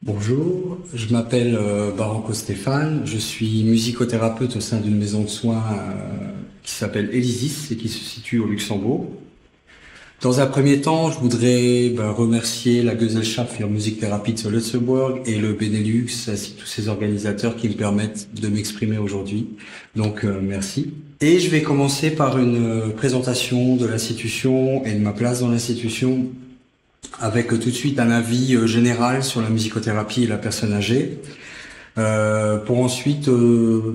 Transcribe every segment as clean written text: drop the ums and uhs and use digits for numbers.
Bonjour, je m'appelle Baranko Stéphane, je suis musicothérapeute au sein d'une maison de soins qui s'appelle Elysis et qui se situe au Luxembourg. Dans un premier temps, je voudrais remercier la Gesellschaft für Musiktherapie zu Lützelburg et le Benelux, ainsi que tous ces organisateurs qui me permettent de m'exprimer aujourd'hui. Donc merci. Et je vais commencer par une présentation de l'institution et de ma place dans l'institution, avec tout de suite un avis général sur la musicothérapie et la personne âgée, pour ensuite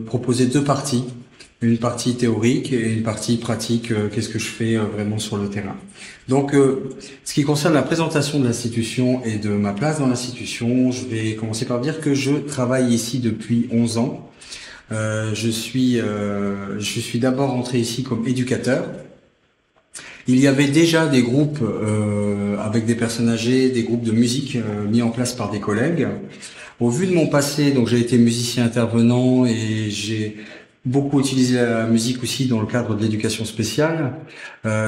proposer deux parties, une partie théorique et une partie pratique, qu'est-ce que je fais vraiment sur le terrain. Donc, ce qui concerne la présentation de l'institution et de ma place dans l'institution, je vais commencer par dire que je travaille ici depuis 11 ans. Je suis d'abord entré ici comme éducateur. Il y avait déjà des groupes avec des personnes âgées, des groupes de musique mis en place par des collègues. Au vu de mon passé, donc j'ai été musicien intervenant et j'ai beaucoup utilisé la musique aussi dans le cadre de l'éducation spéciale.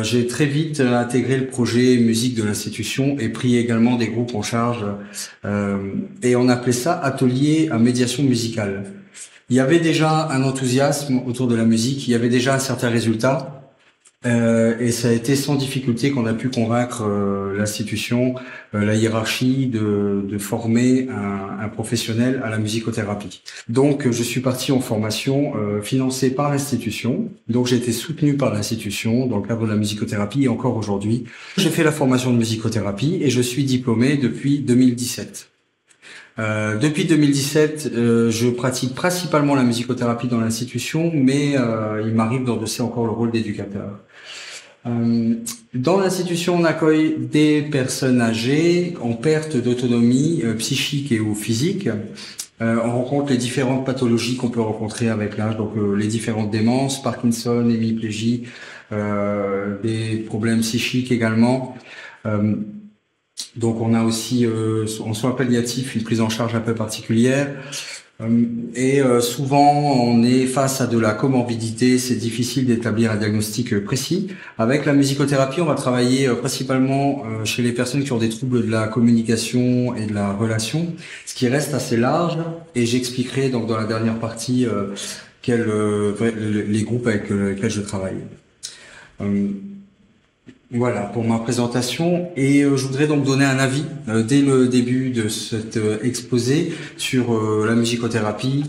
J'ai très vite intégré le projet musique de l'institution et pris également des groupes en charge. Et on appelait ça atelier à médiation musicale. Il y avait déjà un enthousiasme autour de la musique, il y avait déjà un certain résultat. Et ça a été sans difficulté qu'on a pu convaincre l'institution, la hiérarchie de former un professionnel à la musicothérapie. Donc je suis parti en formation financée par l'institution. Donc j'ai été soutenu par l'institution dans le cadre de la musicothérapie et encore aujourd'hui. J'ai fait la formation de musicothérapie et je suis diplômé depuis 2017. Depuis 2017, je pratique principalement la musicothérapie dans l'institution, mais il m'arrive d'endosser encore le rôle d'éducateur. Dans l'institution, on accueille des personnes âgées en perte d'autonomie psychique et ou physique. On rencontre les différentes pathologies qu'on peut rencontrer avec l'âge, donc les différentes démences, Parkinson, hémiplégie, des problèmes psychiques également. Donc on a aussi en soins palliatifs une prise en charge un peu particulière. Et souvent, on est face à de la comorbidité, c'est difficile d'établir un diagnostic précis. Avec la musicothérapie, on va travailler principalement chez les personnes qui ont des troubles de la communication et de la relation, ce qui reste assez large, et j'expliquerai donc dans la dernière partie les groupes avec lesquels je travaille. Voilà pour ma présentation et je voudrais donc donner un avis dès le début de cet exposé sur la musicothérapie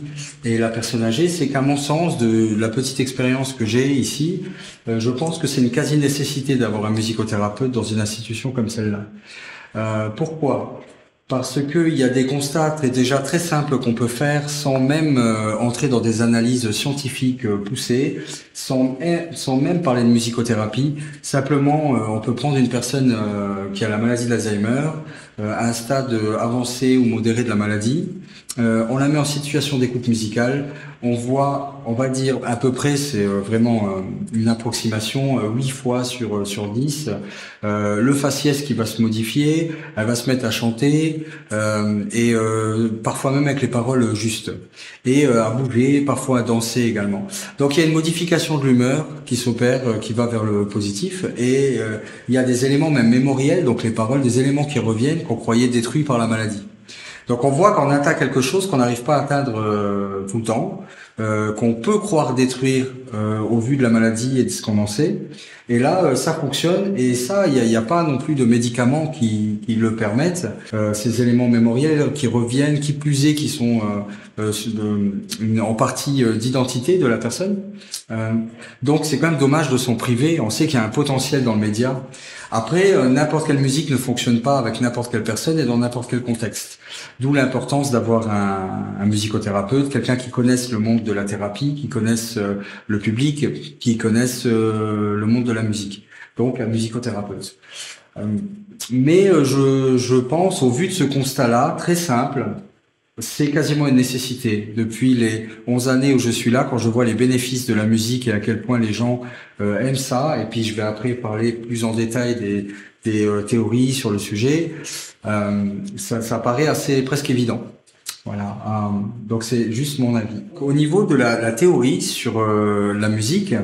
et la personne âgée. C'est qu'à mon sens, de la petite expérience que j'ai ici, je pense que c'est une quasi-nécessité d'avoir un musicothérapeute dans une institution comme celle-là. Pourquoi ? Parce qu'il y a des constats déjà très simples qu'on peut faire sans même entrer dans des analyses scientifiques poussées, sans même parler de musicothérapie. Simplement, on peut prendre une personne qui a la maladie d'Alzheimer, à un stade avancé ou modéré de la maladie. On la met en situation d'écoute musicale. On voit, on va dire à peu près, c'est vraiment une approximation, 8 fois sur 10, le faciès qui va se modifier, elle va se mettre à chanter et parfois même avec les paroles justes et à bouger, parfois à danser également. Donc il y a une modification de l'humeur qui s'opère, qui va vers le positif et il y a des éléments même mémoriels, donc les paroles, des éléments qui reviennent qu'on croyait détruits par la maladie. Donc on voit qu'on atteint quelque chose qu'on n'arrive pas à atteindre tout le temps, qu'on peut croire détruire au vu de la maladie et de ce qu'on en sait. Et là, ça fonctionne et ça, il y a pas non plus de médicaments qui le permettent. Ces éléments mémoriels qui reviennent, qui plus est, qui sont en partie d'identité de la personne. Donc c'est quand même dommage de s'en priver. On sait qu'il y a un potentiel dans le média. Après, n'importe quelle musique ne fonctionne pas avec n'importe quelle personne et dans n'importe quel contexte. D'où l'importance d'avoir un musicothérapeute, quelqu'un qui connaisse le monde de la thérapie, qui connaisse le public, qui connaisse le monde de la musique. Donc un musicothérapeute. Mais je pense, au vu de ce constat-là, très simple, c'est quasiment une nécessité. Depuis les 11 années où je suis là, quand je vois les bénéfices de la musique et à quel point les gens aiment ça, et puis je vais après parler plus en détail des théories sur le sujet, ça paraît assez presque évident. Voilà. Donc c'est juste mon avis. Au niveau de la théorie sur la musique,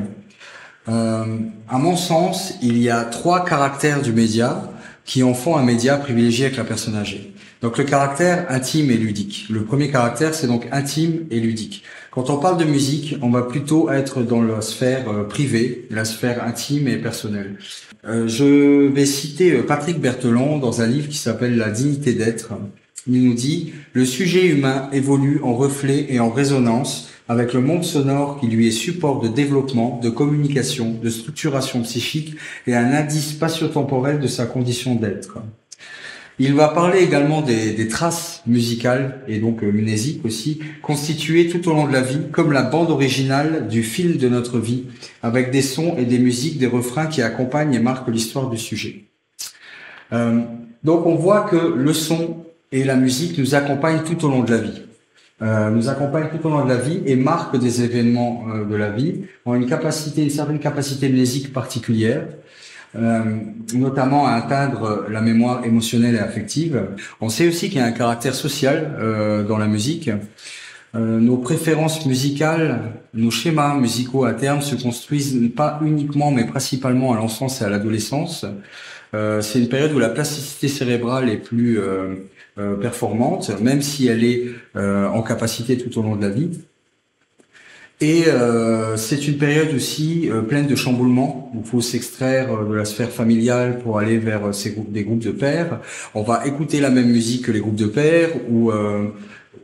à mon sens, il y a 3 caractères du média qui en font un média privilégié avec la personne âgée. Donc le caractère intime et ludique. Le premier caractère, c'est donc intime et ludique. Quand on parle de musique, on va plutôt être dans la sphère privée, la sphère intime et personnelle. Je vais citer Patrick Berthelon dans un livre qui s'appelle La dignité d'être. Il nous dit « Le sujet humain évolue en reflet et en résonance avec le monde sonore qui lui est support de développement, de communication, de structuration psychique et un indice spatio-temporel de sa condition d'être. » Il va parler également des traces musicales et donc mnésiques aussi, constituées tout au long de la vie comme la bande originale du fil de notre vie, avec des sons et des musiques, des refrains qui accompagnent et marquent l'histoire du sujet. Donc on voit que le son et la musique nous accompagnent tout au long de la vie. Nous accompagnent tout au long de la vie et marquent des événements de la vie, ont une certaine capacité mnésique particulière, notamment à atteindre la mémoire émotionnelle et affective. On sait aussi qu'il y a un caractère social dans la musique. Nos préférences musicales, nos schémas musicaux à terme se construisent pas uniquement mais principalement à l'enfance et à l'adolescence. C'est une période où la plasticité cérébrale est plus performante, même si elle est en capacité tout au long de la vie. Et c'est une période aussi pleine de chamboulements, où il faut s'extraire de la sphère familiale pour aller vers des groupes de pairs. On va écouter la même musique que les groupes de pairs,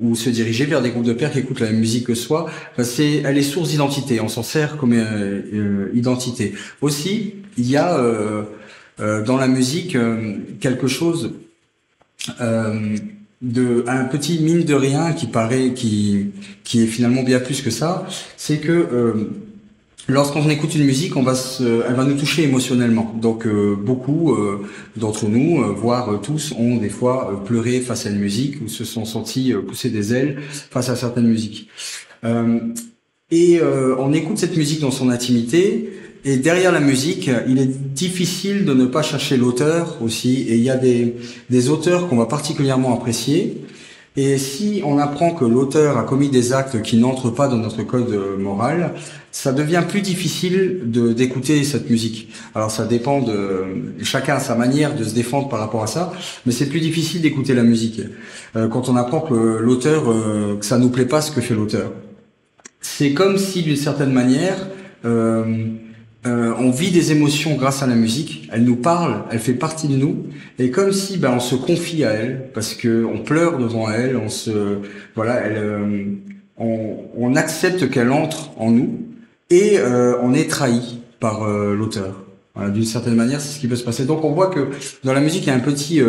ou se diriger vers des groupes de pairs qui écoutent la même musique que soi. Enfin, elle est source d'identité, on s'en sert comme identité. Aussi, il y a dans la musique quelque chose un petit mine de rien qui est finalement bien plus que ça, c'est que lorsqu'on écoute une musique, elle va nous toucher émotionnellement. Donc beaucoup d'entre nous, voire tous, ont des fois pleuré face à une musique ou se sont sentis pousser des ailes face à certaines musiques. On écoute cette musique dans son intimité. Et derrière la musique, il est difficile de ne pas chercher l'auteur aussi. Et il y a des auteurs qu'on va particulièrement apprécier. Et si on apprend que l'auteur a commis des actes qui n'entrent pas dans notre code moral, ça devient plus difficile d'écouter cette musique. Alors ça dépend chacun a sa manière de se défendre par rapport à ça, mais c'est plus difficile d'écouter la musique quand on apprend que l'auteur, que ça nous plaît pas ce que fait l'auteur. C'est comme si d'une certaine manière, on vit des émotions grâce à la musique, elle nous parle, elle fait partie de nous, et comme si on se confie à elle, parce que on pleure devant elle, on accepte qu'elle entre en nous, et on est trahi par l'auteur. Voilà, d'une certaine manière, c'est ce qui peut se passer. Donc on voit que dans la musique, il y a un petit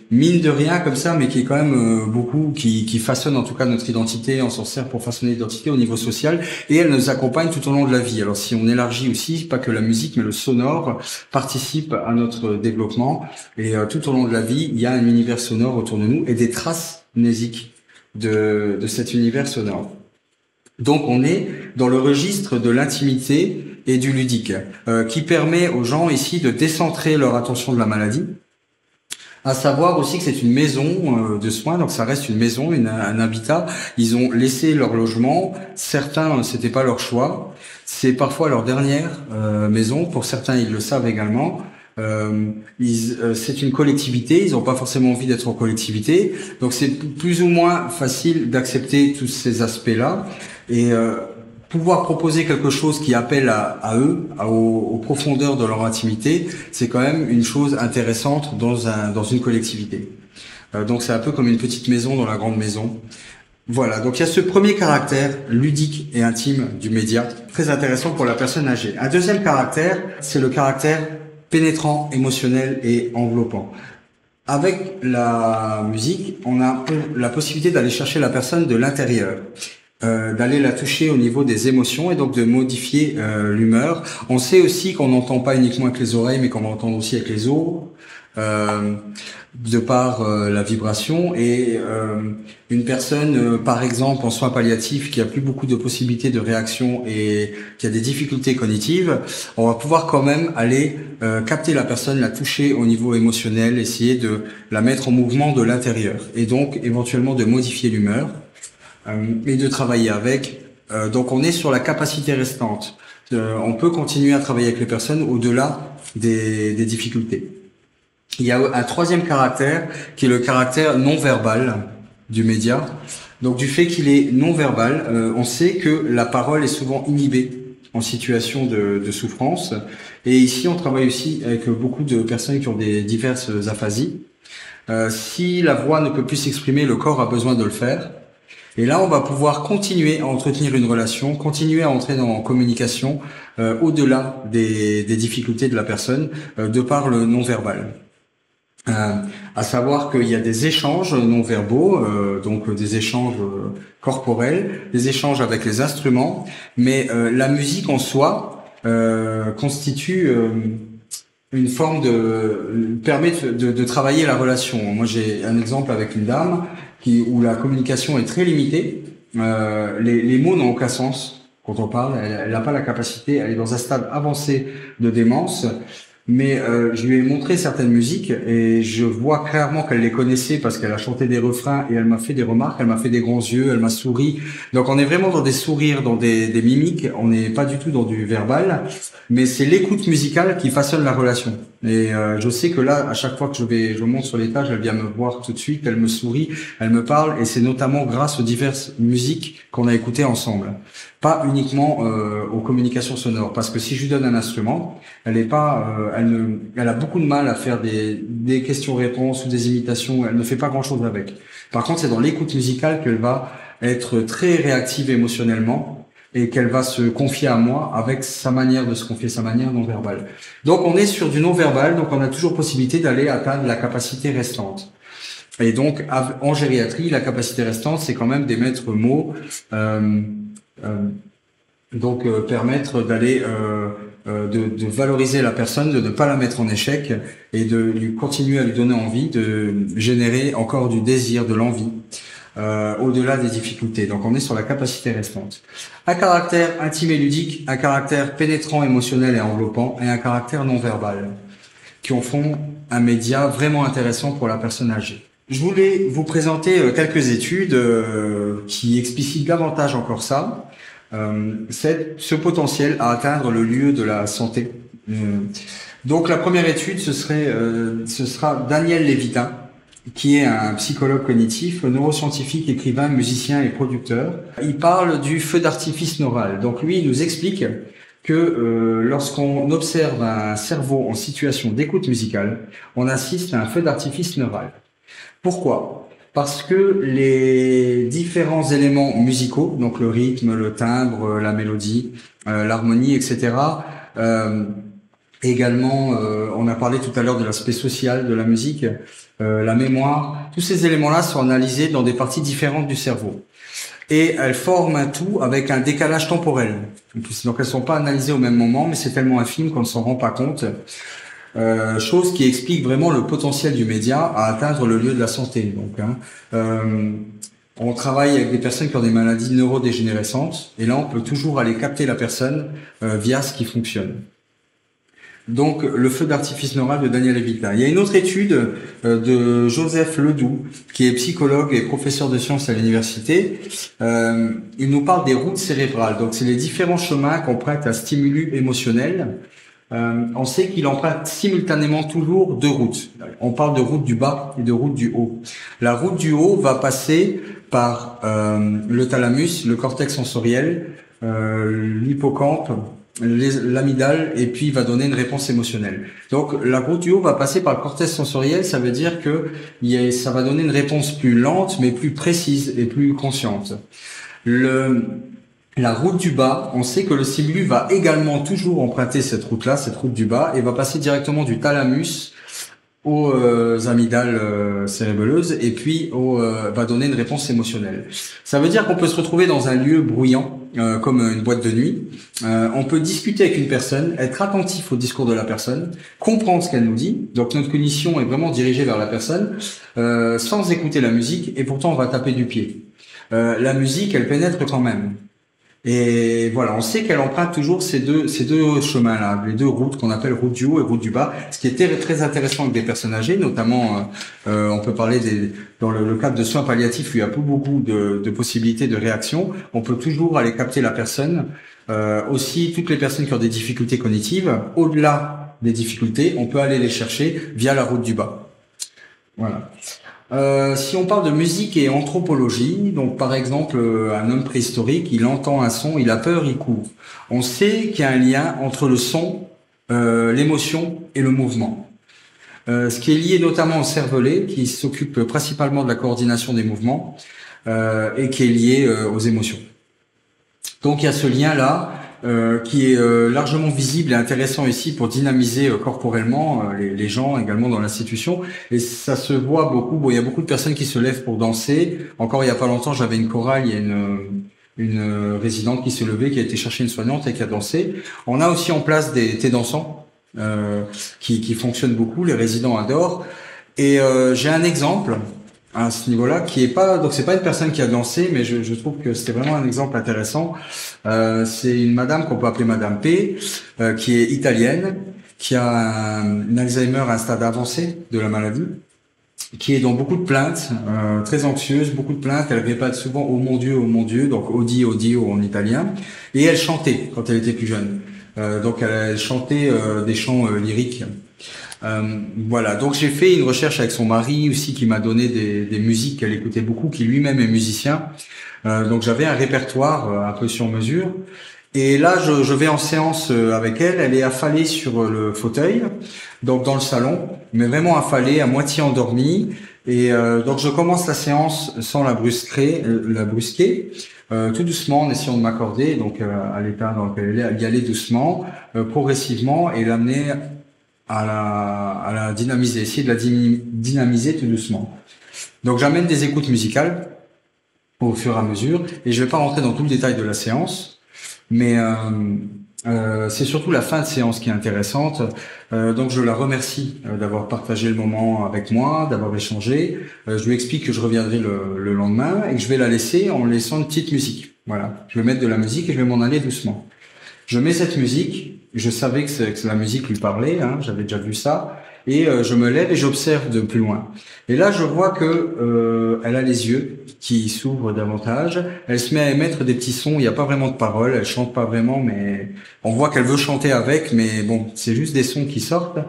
mine de rien comme ça, mais qui est quand même beaucoup, qui façonne en tout cas notre identité, on s'en sert pour façonner l'identité au niveau social, et elle nous accompagne tout au long de la vie. Alors si on élargit aussi, pas que la musique, mais le sonore participe à notre développement, et tout au long de la vie, il y a un univers sonore autour de nous, et des traces mnésiques de cet univers sonore. Donc on est dans le registre de l'intimité et du ludique, qui permet aux gens ici de décentrer leur attention de la maladie, à savoir aussi que c'est une maison de soins, donc ça reste une maison, un habitat. Ils ont laissé leur logement, certains c'était pas leur choix, c'est parfois leur dernière maison, pour certains ils le savent également. C'est une collectivité, ils n'ont pas forcément envie d'être en collectivité, donc c'est plus ou moins facile d'accepter tous ces aspects-là, et pouvoir proposer quelque chose qui appelle à eux, aux profondeurs de leur intimité, c'est quand même une chose intéressante dans une collectivité. Donc c'est un peu comme une petite maison dans la grande maison. Voilà, donc il y a ce premier caractère ludique et intime du média, très intéressant pour la personne âgée. Un deuxième caractère, c'est le caractère pénétrant, émotionnel et enveloppant. Avec la musique, on a la possibilité d'aller chercher la personne de l'intérieur, d'aller la toucher au niveau des émotions et donc de modifier l'humeur. On sait aussi qu'on n'entend pas uniquement avec les oreilles, mais qu'on va entendre aussi avec les os, de par la vibration. Et une personne, par exemple, en soins palliatifs, qui a plus beaucoup de possibilités de réaction et qui a des difficultés cognitives, on va pouvoir quand même aller capter la personne, la toucher au niveau émotionnel, essayer de la mettre en mouvement de l'intérieur et donc éventuellement de modifier l'humeur et de travailler avec. Donc on est sur la capacité restante. On peut continuer à travailler avec les personnes au-delà des difficultés. Il y a un troisième caractère qui est le caractère non verbal du média. Donc du fait qu'il est non verbal, on sait que la parole est souvent inhibée en situation de souffrance. Et ici, on travaille aussi avec beaucoup de personnes qui ont des diverses aphasies. Si la voix ne peut plus s'exprimer, le corps a besoin de le faire. Et là, on va pouvoir continuer à entretenir une relation, continuer à entrer en communication au-delà des difficultés de la personne de par le non-verbal. À savoir qu'il y a des échanges non-verbaux, donc des échanges corporels, des échanges avec les instruments, mais la musique en soi constitue une forme permet de travailler la relation. Moi, j'ai un exemple avec une dame où la communication est très limitée. Les mots n'ont aucun sens quand on parle. Elle n'a pas la capacité. Elle est dans un stade avancé de démence. Mais je lui ai montré certaines musiques et je vois clairement qu'elle les connaissait parce qu'elle a chanté des refrains et elle m'a fait des remarques, elle m'a fait des grands yeux, elle m'a souri. Donc on est vraiment dans des sourires, dans des mimiques, on n'est pas du tout dans du verbal, mais c'est l'écoute musicale qui façonne la relation. Et je sais que là, à chaque fois que je monte sur l'étage, elle vient me voir tout de suite, elle me sourit, elle me parle et c'est notamment grâce aux diverses musiques qu'on a écoutées ensemble. Pas uniquement aux communications sonores, parce que si je lui donne un instrument, elle a beaucoup de mal à faire des questions-réponses ou des imitations. Elle ne fait pas grand-chose avec. Par contre, c'est dans l'écoute musicale qu'elle va être très réactive émotionnellement et qu'elle va se confier à moi avec sa manière de se confier, sa manière non verbale. Donc, on est sur du non verbal, donc on a toujours possibilité d'aller atteindre la capacité restante. Et donc, en gériatrie, la capacité restante, c'est quand même des maîtres mots. Permettre d'aller de valoriser la personne, de ne pas la mettre en échec et de lui continuer à lui donner envie, de générer encore du désir, de l'envie au-delà des difficultés. Donc on est sur la capacité restante. Un caractère intime et ludique, un caractère pénétrant, émotionnel et enveloppant et un caractère non verbal qui en font un média vraiment intéressant pour la personne âgée. Je voulais vous présenter quelques études qui explicitent davantage encore ça. Ce potentiel à atteindre le lieu de la santé. Donc la première étude, ce sera Daniel Lévitin, qui est un psychologue cognitif, neuroscientifique, écrivain, musicien et producteur. Il parle du feu d'artifice neural. Donc lui, il nous explique que lorsqu'on observe un cerveau en situation d'écoute musicale, on assiste à un feu d'artifice neural. Pourquoi ? Parce que les différents éléments musicaux, donc le rythme, le timbre, la mélodie, l'harmonie, etc. Également, on a parlé tout à l'heure de l'aspect social de la musique, la mémoire. Tous ces éléments-là sont analysés dans des parties différentes du cerveau. Et elles forment un tout avec un décalage temporel. Donc elles sont pas analysées au même moment, mais c'est tellement infime qu'on ne s'en rend pas compte. Chose qui explique vraiment le potentiel du média à atteindre le lieu de la santé. Donc, on travaille avec des personnes qui ont des maladies neurodégénérescentes, et là, on peut toujours aller capter la personne via ce qui fonctionne. Donc, le feu d'artifice neural de Daniel Lévitin. Il y a une autre étude de Joseph Ledoux, qui est psychologue et professeur de sciences à l'université. Il nous parle des routes cérébrales. Donc, c'est les différents chemins qu'on prête à stimulus émotionnels. On sait qu'il emprunte simultanément toujours deux routes. On parle de route du bas et de route du haut. La route du haut va passer par le thalamus, le cortex sensoriel, l'hippocampe, l'amygdale, et puis va donner une réponse émotionnelle. Donc la route du haut va passer par le cortex sensoriel, ça veut dire que ça va donner une réponse plus lente, mais plus précise et plus consciente. La route du bas, on sait que le stimulus va également toujours emprunter cette route-là, cette route du bas, et va passer directement du thalamus aux amygdales cérébelleuses, et puis va donner une réponse émotionnelle. Ça veut dire qu'on peut se retrouver dans un lieu bruyant, comme une boîte de nuit. On peut discuter avec une personne, être attentif au discours de la personne, comprendre ce qu'elle nous dit. Donc notre cognition est vraiment dirigée vers la personne, sans écouter la musique, et pourtant on va taper du pied. La musique, elle pénètre quand même. Et voilà, on sait qu'elle emprunte toujours ces deux chemins-là, les deux routes qu'on appelle route du haut et route du bas. Ce qui était très intéressant avec des personnes âgées, notamment, on peut parler dans le cadre de soins palliatifs, où il y a beaucoup de possibilités de réaction. On peut toujours aller capter la personne. Aussi, toutes les personnes qui ont des difficultés cognitives, au-delà des difficultés, on peut aller les chercher via la route du bas. Voilà. Si on parle de musique et anthropologie, donc par exemple un homme préhistorique, il entend un son, il a peur, il court. On sait qu'il y a un lien entre le son, l'émotion et le mouvement. Ce qui est lié notamment au cervelet, qui s'occupe principalement de la coordination des mouvements et qui est lié aux émotions. Donc il y a ce lien-là qui est largement visible et intéressant ici pour dynamiser corporellement les gens également dans l'institution. Et ça se voit beaucoup. Bon, il y a beaucoup de personnes qui se lèvent pour danser. Encore il y a pas longtemps, j'avais une chorale, il y a une résidente qui s'est levée, qui a été chercher une soignante et qui a dansé. On a aussi en place des thés dansants qui fonctionnent beaucoup. Les résidents adorent. Et j'ai un exemple à ce niveau-là, qui est pas, donc c'est pas une personne qui a dansé, mais je trouve que c'était vraiment un exemple intéressant. C'est une madame qu'on peut appeler Madame P, qui est italienne, qui a un Alzheimer à un stade avancé de la maladie, qui est dans beaucoup de plaintes, très anxieuse, beaucoup de plaintes. Elle répète souvent oh mon Dieu, donc Odi, Odio en italien. Et elle chantait quand elle était plus jeune. Donc elle chantait des chants lyriques. Voilà, donc j'ai fait une recherche avec son mari aussi qui m'a donné des musiques qu'elle écoutait beaucoup, qui lui-même est musicien. Donc j'avais un répertoire un peu sur mesure. Et là, je vais en séance avec elle. Elle est affalée sur le fauteuil, donc dans le salon, mais vraiment affalée, à moitié endormie. Et donc je commence la séance sans la brusquer, tout doucement en essayant de m'accorder, donc à l'état dans lequel elle est, y aller doucement, progressivement et l'amener à la dynamiser, essayer de la dynamiser tout doucement. Donc j'amène des écoutes musicales au fur et à mesure, et je vais pas rentrer dans tout le détail de la séance, mais c'est surtout la fin de séance qui est intéressante. Donc je la remercie d'avoir partagé le moment avec moi, d'avoir échangé. Je lui explique que je reviendrai le lendemain et que je vais la laisser en laissant une petite musique. Voilà, je vais mettre de la musique et je vais m'en aller doucement. Je mets cette musique. Je savais que la musique lui parlait, hein, j'avais déjà vu ça, et je me lève et j'observe de plus loin. Et là, je vois que elle a les yeux qui s'ouvrent davantage. Elle se met à émettre des petits sons. Il n'y a pas vraiment de paroles, elle chante pas vraiment, mais on voit qu'elle veut chanter avec. Mais bon, c'est juste des sons qui sortent.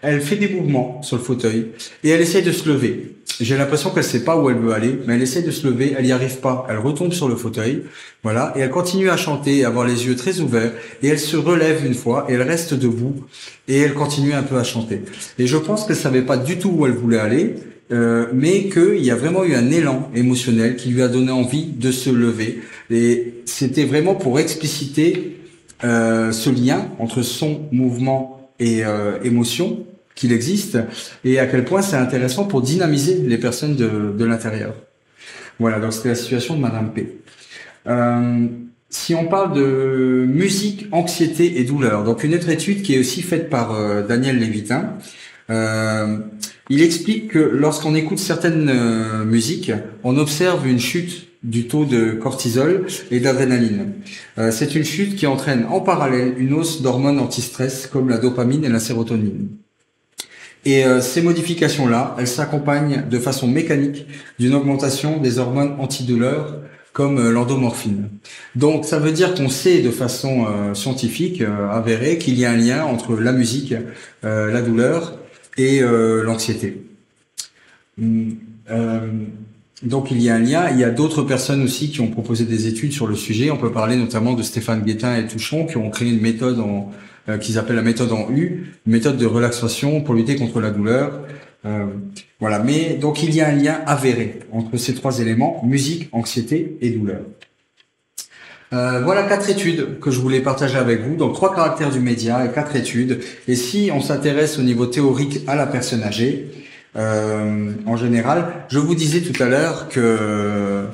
Elle fait des mouvements sur le fauteuil et elle essaie de se lever. J'ai l'impression qu'elle sait pas où elle veut aller, mais elle essaie de se lever, elle y arrive pas, elle retombe sur le fauteuil, voilà, et elle continue à chanter, à avoir les yeux très ouverts, et elle se relève une fois, et elle reste debout, et elle continue un peu à chanter. Et je pense qu'elle savait pas du tout où elle voulait aller, mais qu'il y a vraiment eu un élan émotionnel qui lui a donné envie de se lever, et c'était vraiment pour expliciter ce lien entre son mouvement et émotion, qu'il existe et à quel point c'est intéressant pour dynamiser les personnes de l'intérieur. Voilà, donc c'était la situation de Madame P. Si on parle de musique, anxiété et douleur, donc une autre étude qui est aussi faite par Daniel Lévitin, il explique que lorsqu'on écoute certaines musiques, on observe une chute du taux de cortisol et d'adrénaline. C'est une chute qui entraîne en parallèle une hausse d'hormones anti-stress comme la dopamine et la sérotonine. Et ces modifications-là, elles s'accompagnent de façon mécanique d'une augmentation des hormones antidouleurs comme l'endomorphine. Donc ça veut dire qu'on sait de façon scientifique, avérée, qu'il y a un lien entre la musique, la douleur et l'anxiété. Donc il y a un lien. Il y a d'autres personnes aussi qui ont proposé des études sur le sujet. On peut parler notamment de Stéphane Guettin et Touchon qui ont créé une méthode qu'ils appellent la méthode en U, une méthode de relaxation pour lutter contre la douleur. Voilà. Mais donc il y a un lien avéré entre ces trois éléments, musique, anxiété et douleur. Voilà 4 études que je voulais partager avec vous. Donc 3 caractères du média et 4 études. Et si on s'intéresse au niveau théorique à la personne âgée, en général, je vous disais tout à l'heure que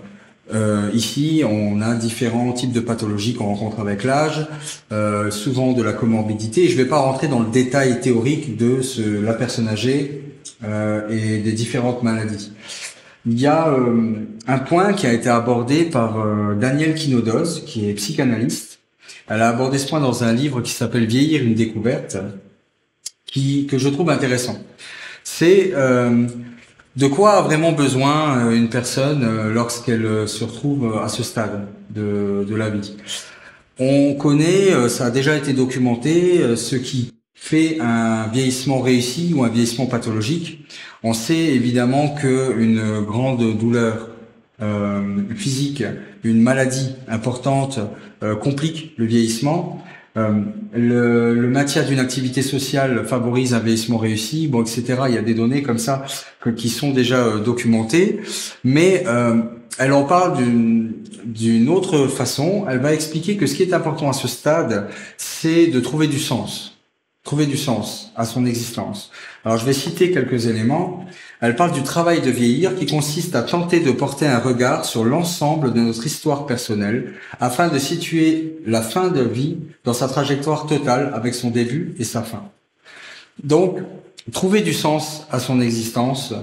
ici, on a différents types de pathologies qu'on rencontre avec l'âge, souvent de la comorbidité. Je ne vais pas rentrer dans le détail théorique de la personne âgée et des différentes maladies. Il y a un point qui a été abordé par Danielle Quinodoz, qui est psychanalyste. Elle a abordé ce point dans un livre qui s'appelle Vieillir une découverte, que je trouve intéressant. C'est de quoi a vraiment besoin une personne lorsqu'elle se retrouve à ce stade de la vie. On connaît, ça a déjà été documenté, ce qui fait un vieillissement réussi ou un vieillissement pathologique. On sait évidemment que une grande douleur physique, une maladie importante complique le vieillissement. Le maintien d'une activité sociale favorise un vieillissement réussi, bon, etc. Il y a des données comme ça qui sont déjà documentées, mais elle en parle d'une autre façon. Elle va expliquer que ce qui est important à ce stade, c'est de trouver du sens à son existence. Alors je vais citer quelques éléments. Elle parle du travail de vieillir qui consiste à tenter de porter un regard sur l'ensemble de notre histoire personnelle afin de situer la fin de vie dans sa trajectoire totale avec son début et sa fin. Donc, trouver du sens à son existence,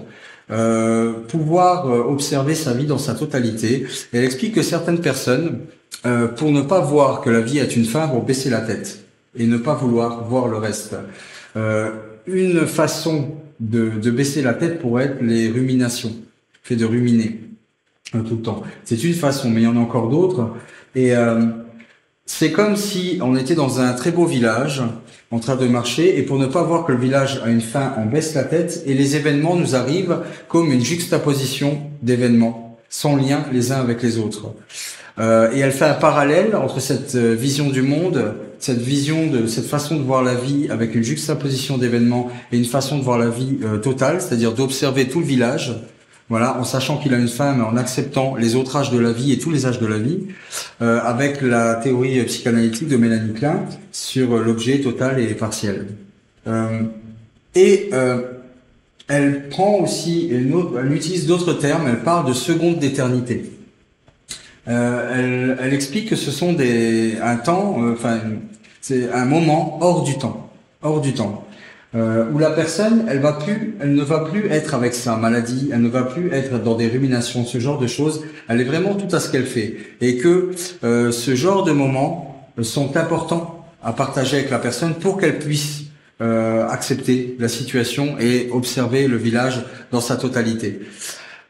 pouvoir observer sa vie dans sa totalité. Et elle explique que certaines personnes, pour ne pas voir que la vie est une fin, vont baisser la tête et ne pas vouloir voir le reste. Une façon de baisser la tête pourrait être les ruminations, le fait de ruminer tout le temps. C'est une façon, mais il y en a encore d'autres. Et c'est comme si on était dans un très beau village, en train de marcher, et pour ne pas voir que le village a une fin, on baisse la tête, et les événements nous arrivent comme une juxtaposition d'événements, sans lien les uns avec les autres. Et elle fait un parallèle entre cette vision du monde, cette façon de voir la vie avec une juxtaposition d'événements et une façon de voir la vie totale, c'est-à-dire d'observer tout le village, voilà, en sachant qu'il a une fin, mais en acceptant les autres âges de la vie et tous les âges de la vie, avec la théorie psychanalytique de Mélanie Klein sur l'objet total et partiel. Elle prend aussi, elle utilise d'autres termes, elle parle de seconde d'éternité. Elle explique que ce sont c'est un moment hors du temps, où la personne, elle ne va plus être avec sa maladie, elle ne va plus être dans des ruminations, ce genre de choses. Elle est vraiment tout à ce qu'elle fait, et que ce genre de moments sont importants à partager avec la personne pour qu'elle puisse accepter la situation et observer le village dans sa totalité.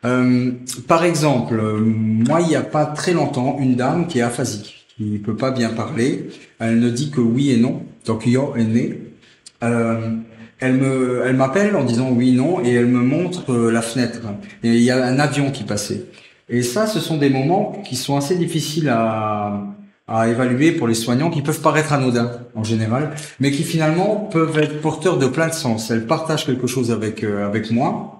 Par exemple, moi, il n'y a pas très longtemps, une dame qui est aphasique, qui ne peut pas bien parler, elle ne dit que oui et non, donc yo et né. Elle m'appelle en disant oui, non, et elle me montre la fenêtre. Et il y a un avion qui passait. Et ça, ce sont des moments qui sont assez difficiles à évaluer pour les soignants, qui peuvent paraître anodins en général, mais qui finalement peuvent être porteurs de plein de sens. Elle partage quelque chose avec moi.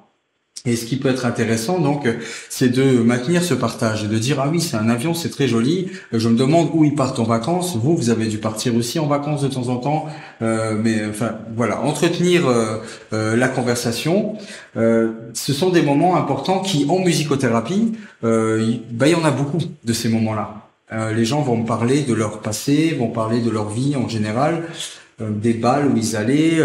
Et ce qui peut être intéressant, donc, c'est de maintenir ce partage et de dire, ah oui, c'est un avion, c'est très joli. Je me demande où ils partent en vacances. Vous avez dû partir aussi en vacances de temps en temps. Mais enfin, voilà, entretenir la conversation. Ce sont des moments importants qui, en musicothérapie, il y en a beaucoup de ces moments-là. Les gens vont me parler de leur passé, vont parler de leur vie en général. Des balles où ils allaient,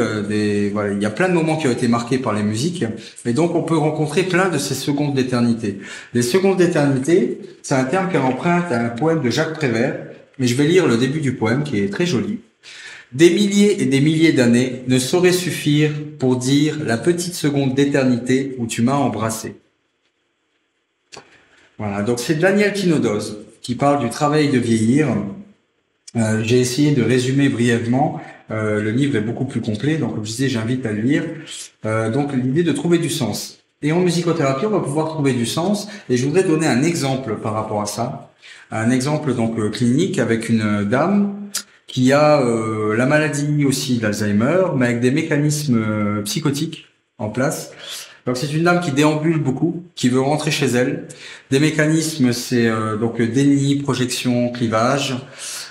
voilà, il y a plein de moments qui ont été marqués par les musiques, et donc on peut rencontrer plein de ces secondes d'éternité. Les secondes d'éternité, c'est un terme qu'elle emprunte à un poème de Jacques Prévert, mais je vais lire le début du poème qui est très joli. Des milliers et des milliers d'années ne sauraient suffire pour dire la petite seconde d'éternité où tu m'as embrassé. Voilà, donc c'est Daniel Quinodoz qui parle du travail de vieillir. J'ai essayé de résumer brièvement. Le livre est beaucoup plus complet, donc comme je disais, j'invite à le lire. Donc l'idée de trouver du sens. Et en musicothérapie, on va pouvoir trouver du sens. Et je voudrais donner un exemple par rapport à ça. Un exemple donc clinique avec une dame qui a la maladie aussi d'Alzheimer, mais avec des mécanismes psychotiques en place. Donc c'est une dame qui déambule beaucoup, qui veut rentrer chez elle. Des mécanismes, c'est donc déni, projection, clivage.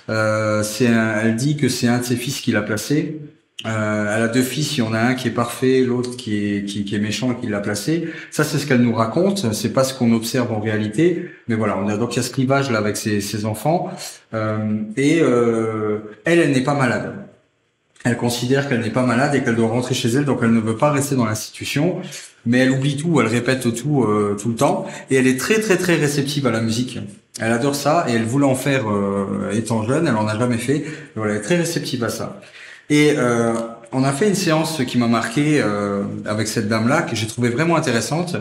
Elle dit que c'est un de ses fils qui l'a placé. Elle a deux fils, il y en a un qui est parfait, l'autre qui est méchant et qui l'a placé. Ça, c'est ce qu'elle nous raconte. C'est pas ce qu'on observe en réalité, mais voilà. Donc il y a ce clivage là avec ses enfants. Elle n'est pas malade. Elle considère qu'elle n'est pas malade et qu'elle doit rentrer chez elle, donc elle ne veut pas rester dans l'institution. Mais elle oublie tout, elle répète tout le temps, et elle est très très très réceptive à la musique. Elle adore ça, et elle voulait en faire étant jeune, elle en a jamais fait. Donc elle est très réceptive à ça. Et on a fait une séance qui m'a marqué avec cette dame-là, que j'ai trouvé vraiment intéressante.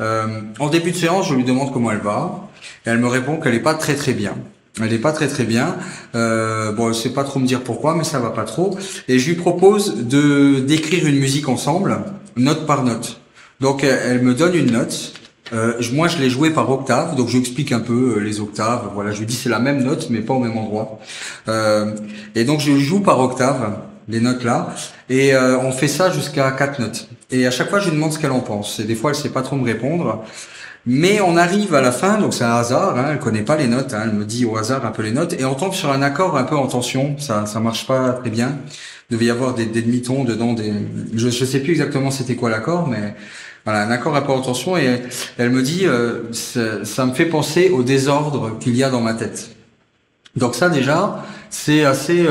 En début de séance, je lui demande comment elle va, et elle me répond qu'elle est pas très très bien. Elle est pas très très bien. Bon, elle sait pas trop me dire pourquoi, mais ça va pas trop. Et je lui propose de d'écrire une musique ensemble, note par note. Donc elle me donne une note. Moi, je l'ai jouée par octave, donc je lui explique un peu les octaves. Voilà, je lui dis c'est la même note, mais pas au même endroit. Et donc je joue par octave les notes là, et on fait ça jusqu'à 4 notes. Et à chaque fois, je lui demande ce qu'elle en pense. Et des fois, elle sait pas trop me répondre. Mais on arrive à la fin, donc c'est un hasard, hein, elle connaît pas les notes, hein, elle me dit au hasard un peu les notes, et on tombe sur un accord un peu en tension, ça marche pas très bien. Il devait y avoir des demi-tons dedans, je sais plus exactement c'était quoi l'accord, mais voilà, un accord un peu en tension, et elle me dit, ça me fait penser au désordre qu'il y a dans ma tête. Donc ça déjà, c'est assez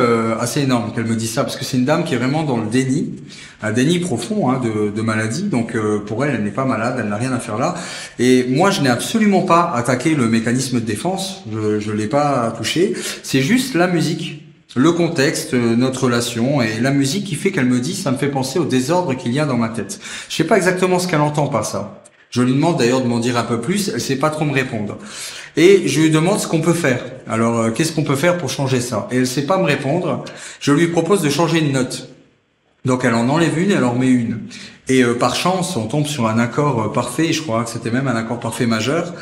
énorme qu'elle me dise ça, parce que c'est une dame qui est vraiment dans le déni, un déni profond hein, de maladie. Donc pour elle, elle n'est pas malade, elle n'a rien à faire là. Et moi, je n'ai absolument pas attaqué le mécanisme de défense, je l'ai pas touché. C'est juste la musique, le contexte, notre relation et la musique qui fait qu'elle me dit, ça me fait penser au désordre qu'il y a dans ma tête. Je sais pas exactement ce qu'elle entend par ça. Je lui demande d'ailleurs de m'en dire un peu plus, elle sait pas trop me répondre. Et je lui demande ce qu'on peut faire. Alors, qu'est-ce qu'on peut faire pour changer ça? Et elle sait pas me répondre. Je lui propose de changer une note. Donc, elle en enlève une, elle en remet une. Et par chance, on tombe sur un accord parfait. Je crois que c'était même un accord parfait majeur.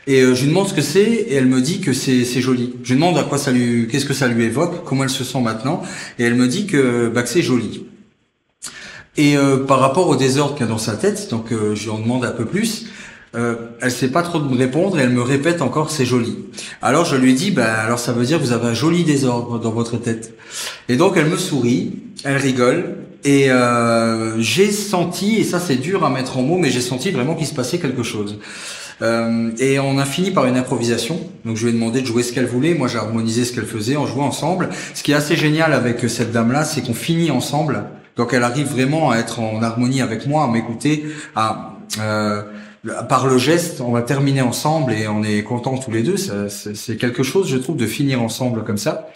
Et je lui demande ce que c'est, et elle me dit que c'est joli. Je lui demande à quoi qu'est-ce que ça lui évoque, comment elle se sent maintenant, et elle me dit que c'est joli. Et par rapport au désordre qu'il y a dans sa tête, donc je lui en demande un peu plus. Elle sait pas trop me répondre et elle me répète encore c'est joli. Alors je lui dis alors ça veut dire que vous avez un joli désordre dans votre tête. Et donc elle me sourit, elle rigole et j'ai senti, et ça c'est dur à mettre en mots, mais j'ai senti vraiment qu'il se passait quelque chose. Et on a fini par une improvisation. Donc je lui ai demandé de jouer ce qu'elle voulait. Moi j'ai harmonisé ce qu'elle faisait. On jouait ensemble. Ce qui est assez génial avec cette dame-là, c'est qu'on finit ensemble. Donc elle arrive vraiment à être en harmonie avec moi, à m'écouter, par le geste, on va terminer ensemble et on est contents tous les deux. C'est quelque chose, je trouve, de finir ensemble comme ça.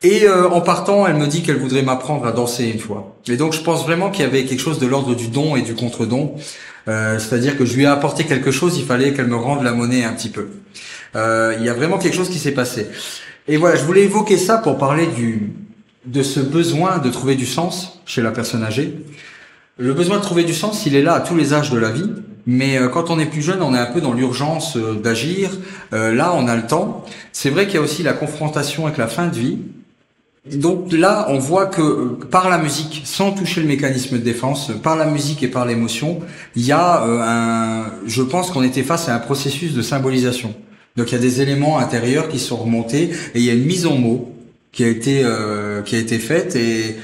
Et en partant, elle me dit qu'elle voudrait m'apprendre à danser une fois. Et donc, je pense vraiment qu'il y avait quelque chose de l'ordre du don et du contre-don. C'est-à-dire que je lui ai apporté quelque chose, il fallait qu'elle me rende la monnaie un petit peu. Il y a vraiment quelque chose qui s'est passé. Et voilà, je voulais évoquer ça pour parler de ce besoin de trouver du sens chez la personne âgée. Le besoin de trouver du sens, il est là à tous les âges de la vie. Mais quand on est plus jeune, on est un peu dans l'urgence d'agir. Là, on a le temps. C'est vrai qu'il y a aussi la confrontation avec la fin de vie. Donc là, on voit que par la musique, sans toucher le mécanisme de défense, par la musique et par l'émotion, il y a je pense qu'on était face à un processus de symbolisation. Donc il y a des éléments intérieurs qui sont remontés et il y a une mise en mots qui a été faite et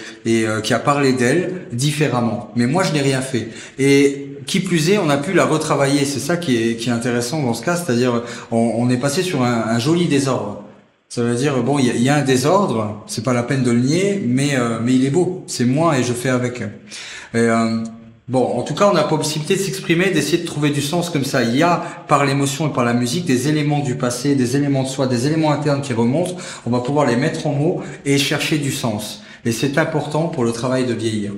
qui a parlé d'elle différemment. Mais moi, je n'ai rien fait. Et qui plus est, on a pu la retravailler. C'est ça qui est intéressant dans ce cas, c'est-à-dire on est passé sur un joli désordre. Ça veut dire bon, il y a un désordre, c'est pas la peine de le nier, mais il est beau. C'est moi et je fais avec. Et, bon, en tout cas, on a la possibilité de s'exprimer, d'essayer de trouver du sens comme ça. Il y a, par l'émotion et par la musique, des éléments du passé, des éléments de soi, des éléments internes qui remontent. On va pouvoir les mettre en mots et chercher du sens. Et c'est important pour le travail de vieillir.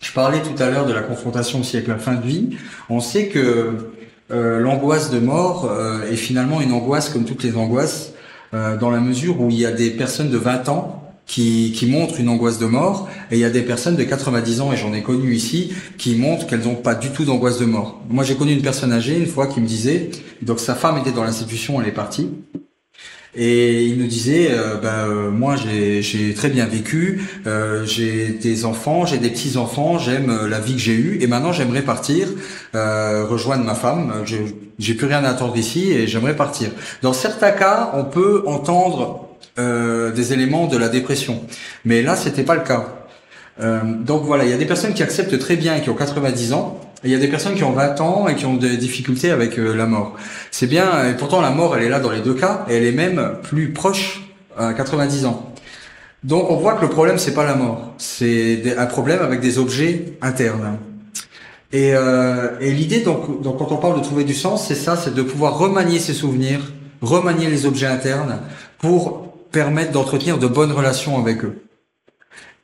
Je parlais tout à l'heure de la confrontation aussi avec la fin de vie. On sait que l'angoisse de mort est finalement une angoisse comme toutes les angoisses, dans la mesure où il y a des personnes de 20 ans qui montrent une angoisse de mort, et il y a des personnes de 90 ans, et j'en ai connu ici, qui montrent qu'elles n'ont pas du tout d'angoisse de mort. Moi, j'ai connu une personne âgée, une fois, qui me disait, donc sa femme était dans l'institution, elle est partie, et il nous disait, moi j'ai très bien vécu, j'ai des enfants, j'ai des petits-enfants, j'aime la vie que j'ai eue, et maintenant j'aimerais partir, rejoindre ma femme, j'ai plus rien à attendre ici, et j'aimerais partir. Dans certains cas, on peut entendre des éléments de la dépression. Mais là, c'était pas le cas. Donc voilà, il y a des personnes qui acceptent très bien et qui ont 90 ans, et il y a des personnes qui ont 20 ans et qui ont des difficultés avec la mort. C'est bien, et pourtant la mort, elle est là dans les deux cas, et elle est même plus proche à 90 ans. Donc on voit que le problème, c'est pas la mort, c'est un problème avec des objets internes. Et l'idée, donc quand on parle de trouver du sens, c'est ça, c'est de pouvoir remanier ses souvenirs, remanier les objets internes pour permettre d'entretenir de bonnes relations avec eux.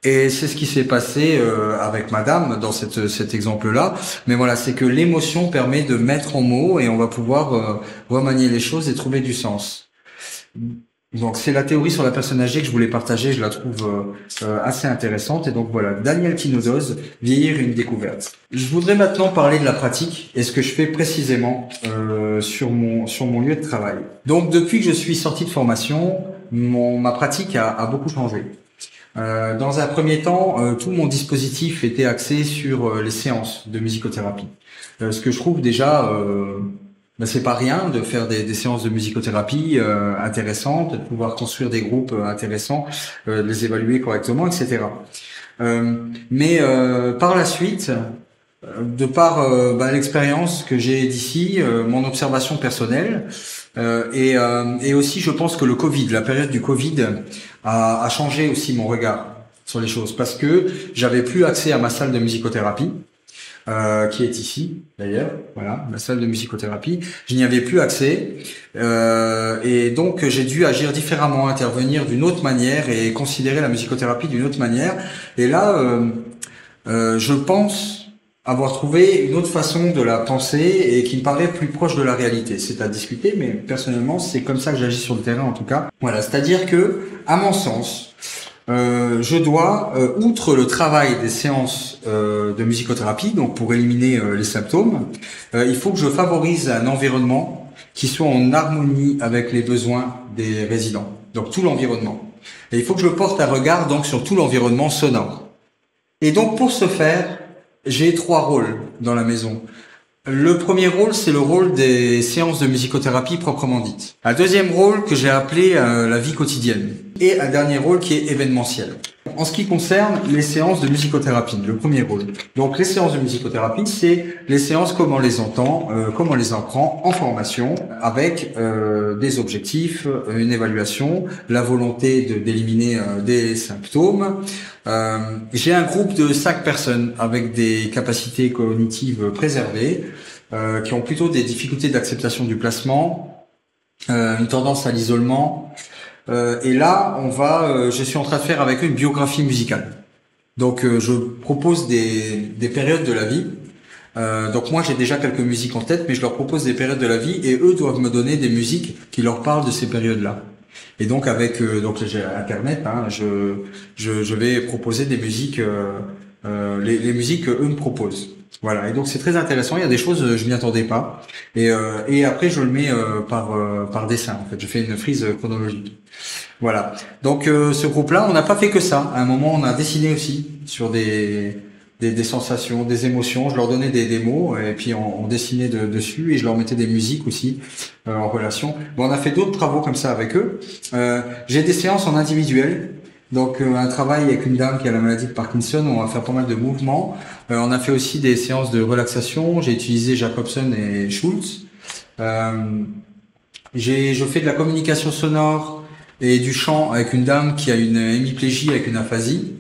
Et c'est ce qui s'est passé avec madame dans cet exemple-là. Mais voilà, c'est que l'émotion permet de mettre en mots et on va pouvoir remanier les choses et trouver du sens. Donc c'est la théorie sur la personne âgée que je voulais partager, je la trouve assez intéressante. Et donc voilà, Daniel Quinozos, Vieillir une découverte. Je voudrais maintenant parler de la pratique et ce que je fais précisément sur mon lieu de travail. Donc depuis que je suis sorti de formation, ma pratique a beaucoup changé. Dans un premier temps, tout mon dispositif était axé sur les séances de musicothérapie. Ce que je trouve déjà, c'est pas rien de faire des séances de musicothérapie intéressantes, de pouvoir construire des groupes intéressants, de les évaluer correctement, etc. Mais par la suite, de par l'expérience que j'ai d'ici, mon observation personnelle, et aussi je pense que le Covid, la période du Covid, a changé aussi mon regard sur les choses, parce que j'avais plus accès à ma salle de musicothérapie, qui est ici d'ailleurs, voilà, la salle de musicothérapie. Je n'y avais plus accès, et donc j'ai dû agir différemment, intervenir d'une autre manière et considérer la musicothérapie d'une autre manière. Et là, je pense avoir trouvé une autre façon de la penser et qui me paraît plus proche de la réalité. C'est à discuter, mais personnellement, c'est comme ça que j'agis sur le terrain en tout cas. Voilà, c'est-à-dire que, à mon sens, je dois, outre le travail des séances de musicothérapie, donc pour éliminer les symptômes, il faut que je favorise un environnement qui soit en harmonie avec les besoins des résidents, donc tout l'environnement. Et il faut que je porte un regard donc sur tout l'environnement sonore. Et donc pour ce faire, j'ai 3 rôles dans la maison. Le premier rôle, c'est le rôle des séances de musicothérapie proprement dites. Un deuxième rôle que j'ai appelé la vie quotidienne. Et un dernier rôle qui est événementiel. En ce qui concerne les séances de musicothérapie, le premier rôle. Donc les séances de musicothérapie, c'est les séances comme on les entend, comme on les apprend en formation, avec des objectifs, une évaluation, la volonté d'éliminer des symptômes. J'ai un groupe de 5 personnes avec des capacités cognitives préservées, qui ont plutôt des difficultés d'acceptation du placement, une tendance à l'isolement. Et là, je suis en train de faire avec eux une biographie musicale. Donc, je propose des périodes de la vie. Donc moi, j'ai déjà quelques musiques en tête, mais je leur propose des périodes de la vie et eux doivent me donner des musiques qui leur parlent de ces périodes-là. Et donc avec donc j'ai Internet, je vais proposer des musiques, les musiques que eux me proposent. Voilà. Et donc c'est très intéressant. Il y a des choses je m'y attendais pas. Et après je le mets par dessin. En fait, je fais une frise chronologique. Voilà. Donc ce groupe-là, on n'a pas fait que ça. À un moment, on a dessiné aussi sur des sensations, des émotions. Je leur donnais des mots et puis on dessinait dessus et je leur mettais des musiques aussi en relation. Bon, on a fait d'autres travaux comme ça avec eux. J'ai des séances en individuel. Donc un travail avec une dame qui a la maladie de Parkinson, on va faire pas mal de mouvements. On a fait aussi des séances de relaxation. J'ai utilisé Jacobson et Schultz. Je fais de la communication sonore et du chant avec une dame qui a une hémiplégie avec une aphasie.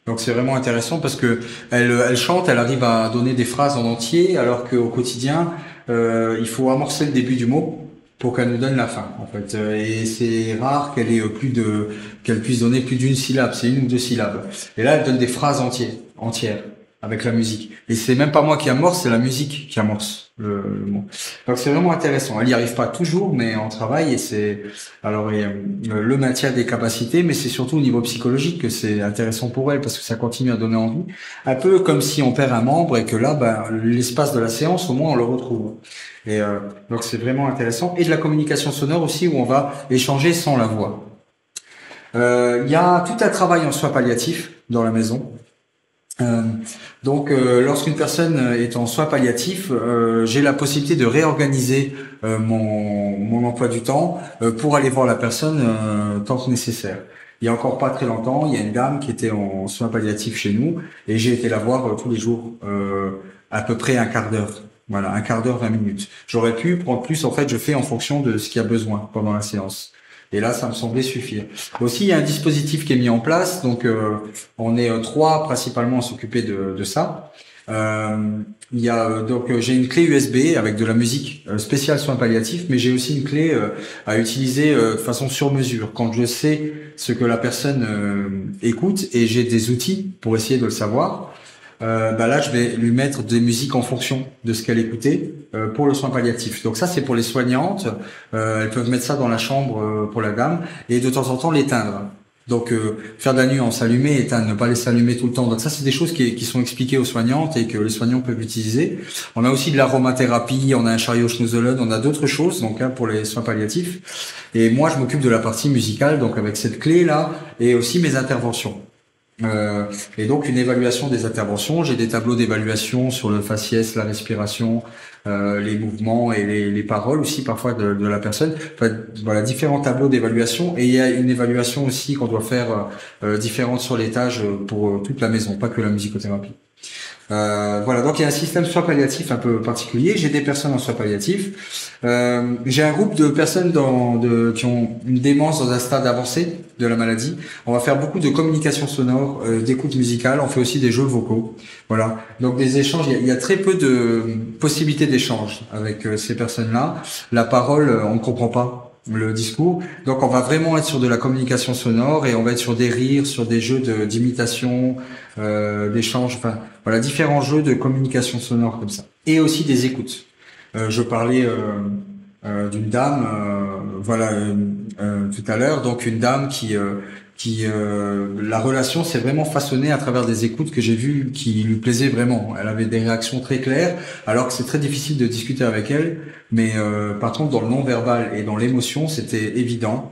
Donc c'est vraiment intéressant parce que elle chante, elle arrive à donner des phrases en entier, alors qu'au quotidien, il faut amorcer le début du mot pour qu'elle nous donne la fin, en fait. Et c'est rare qu'elle puisse donner plus d'une syllabe, c'est 1 ou 2 syllabes. Et là, elle donne des phrases entières, avec la musique. Et c'est même pas moi qui amorce, c'est la musique qui amorce le mot. Donc c'est vraiment intéressant. Elle y arrive pas toujours, mais on travaille et c'est le maintien des capacités, mais c'est surtout au niveau psychologique que c'est intéressant pour elle parce que ça continue à donner envie. Un peu comme si on perd un membre et que là, l'espace de la séance, au moins on le retrouve. Et donc c'est vraiment intéressant. Et de la communication sonore aussi où on va échanger sans la voix. Il y a tout un travail en soins palliatifs dans la maison. Donc, lorsqu'une personne est en soins palliatifs, j'ai la possibilité de réorganiser mon emploi du temps pour aller voir la personne tant que nécessaire. Il y a encore pas très longtemps, il y a une dame qui était en soins palliatifs chez nous et j'ai été la voir tous les jours, à peu près un quart d'heure. Voilà, un quart d'heure, 20 minutes. J'aurais pu prendre plus, en fait, je fais en fonction de ce qu'il y a besoin pendant la séance. Et là, ça me semblait suffire. Aussi, il y a un dispositif qui est mis en place. Donc, on est 3 principalement à s'occuper de ça. Il y a j'ai une clé USB avec de la musique spéciale soins palliatifs, mais j'ai aussi une clé à utiliser de façon sur mesure. Quand je sais ce que la personne écoute et j'ai des outils pour essayer de le savoir. là je vais lui mettre des musiques en fonction de ce qu'elle écoutait pour le soin palliatif. Donc ça c'est pour les soignantes, elles peuvent mettre ça dans la chambre pour la dame et de temps en temps l'éteindre. Donc faire de la nuance, allumer, éteindre, ne pas laisser allumer tout le temps. Donc ça c'est des choses qui sont expliquées aux soignantes et que les soignants peuvent utiliser. On a aussi de l'aromathérapie, on a un chariot Schnuzelen, on a d'autres choses donc pour les soins palliatifs. Et moi je m'occupe de la partie musicale donc avec cette clé là et aussi mes interventions. Et donc une évaluation des interventions, j'ai des tableaux d'évaluation sur le faciès, la respiration, les mouvements et les paroles aussi parfois de la personne. Enfin, voilà, différents tableaux d'évaluation et il y a une évaluation aussi qu'on doit faire différente sur l'étage pour toute la maison, pas que la musicothérapie. Voilà, donc il y a un système soins palliatifs un peu particulier. J'ai des personnes en soins palliatifs. J'ai un groupe de personnes qui ont une démence dans un stade avancé de la maladie. On va faire beaucoup de communication sonore, d'écoute musicale. On fait aussi des jeux vocaux. Voilà, donc des échanges. Il y a très peu de possibilités d'échange avec ces personnes-là. La parole, on ne comprend pas le discours. Donc on va vraiment être sur de la communication sonore et on va être sur des rires, sur des jeux d'imitation, d'échange, enfin voilà, différents jeux de communication sonore comme ça. Et aussi des écoutes. Je parlais d'une dame, tout à l'heure, donc une dame qui la relation s'est vraiment façonnée à travers des écoutes que j'ai vues qui lui plaisaient vraiment. Elle avait des réactions très claires, alors que c'est très difficile de discuter avec elle. Mais par contre, dans le non-verbal et dans l'émotion, c'était évident.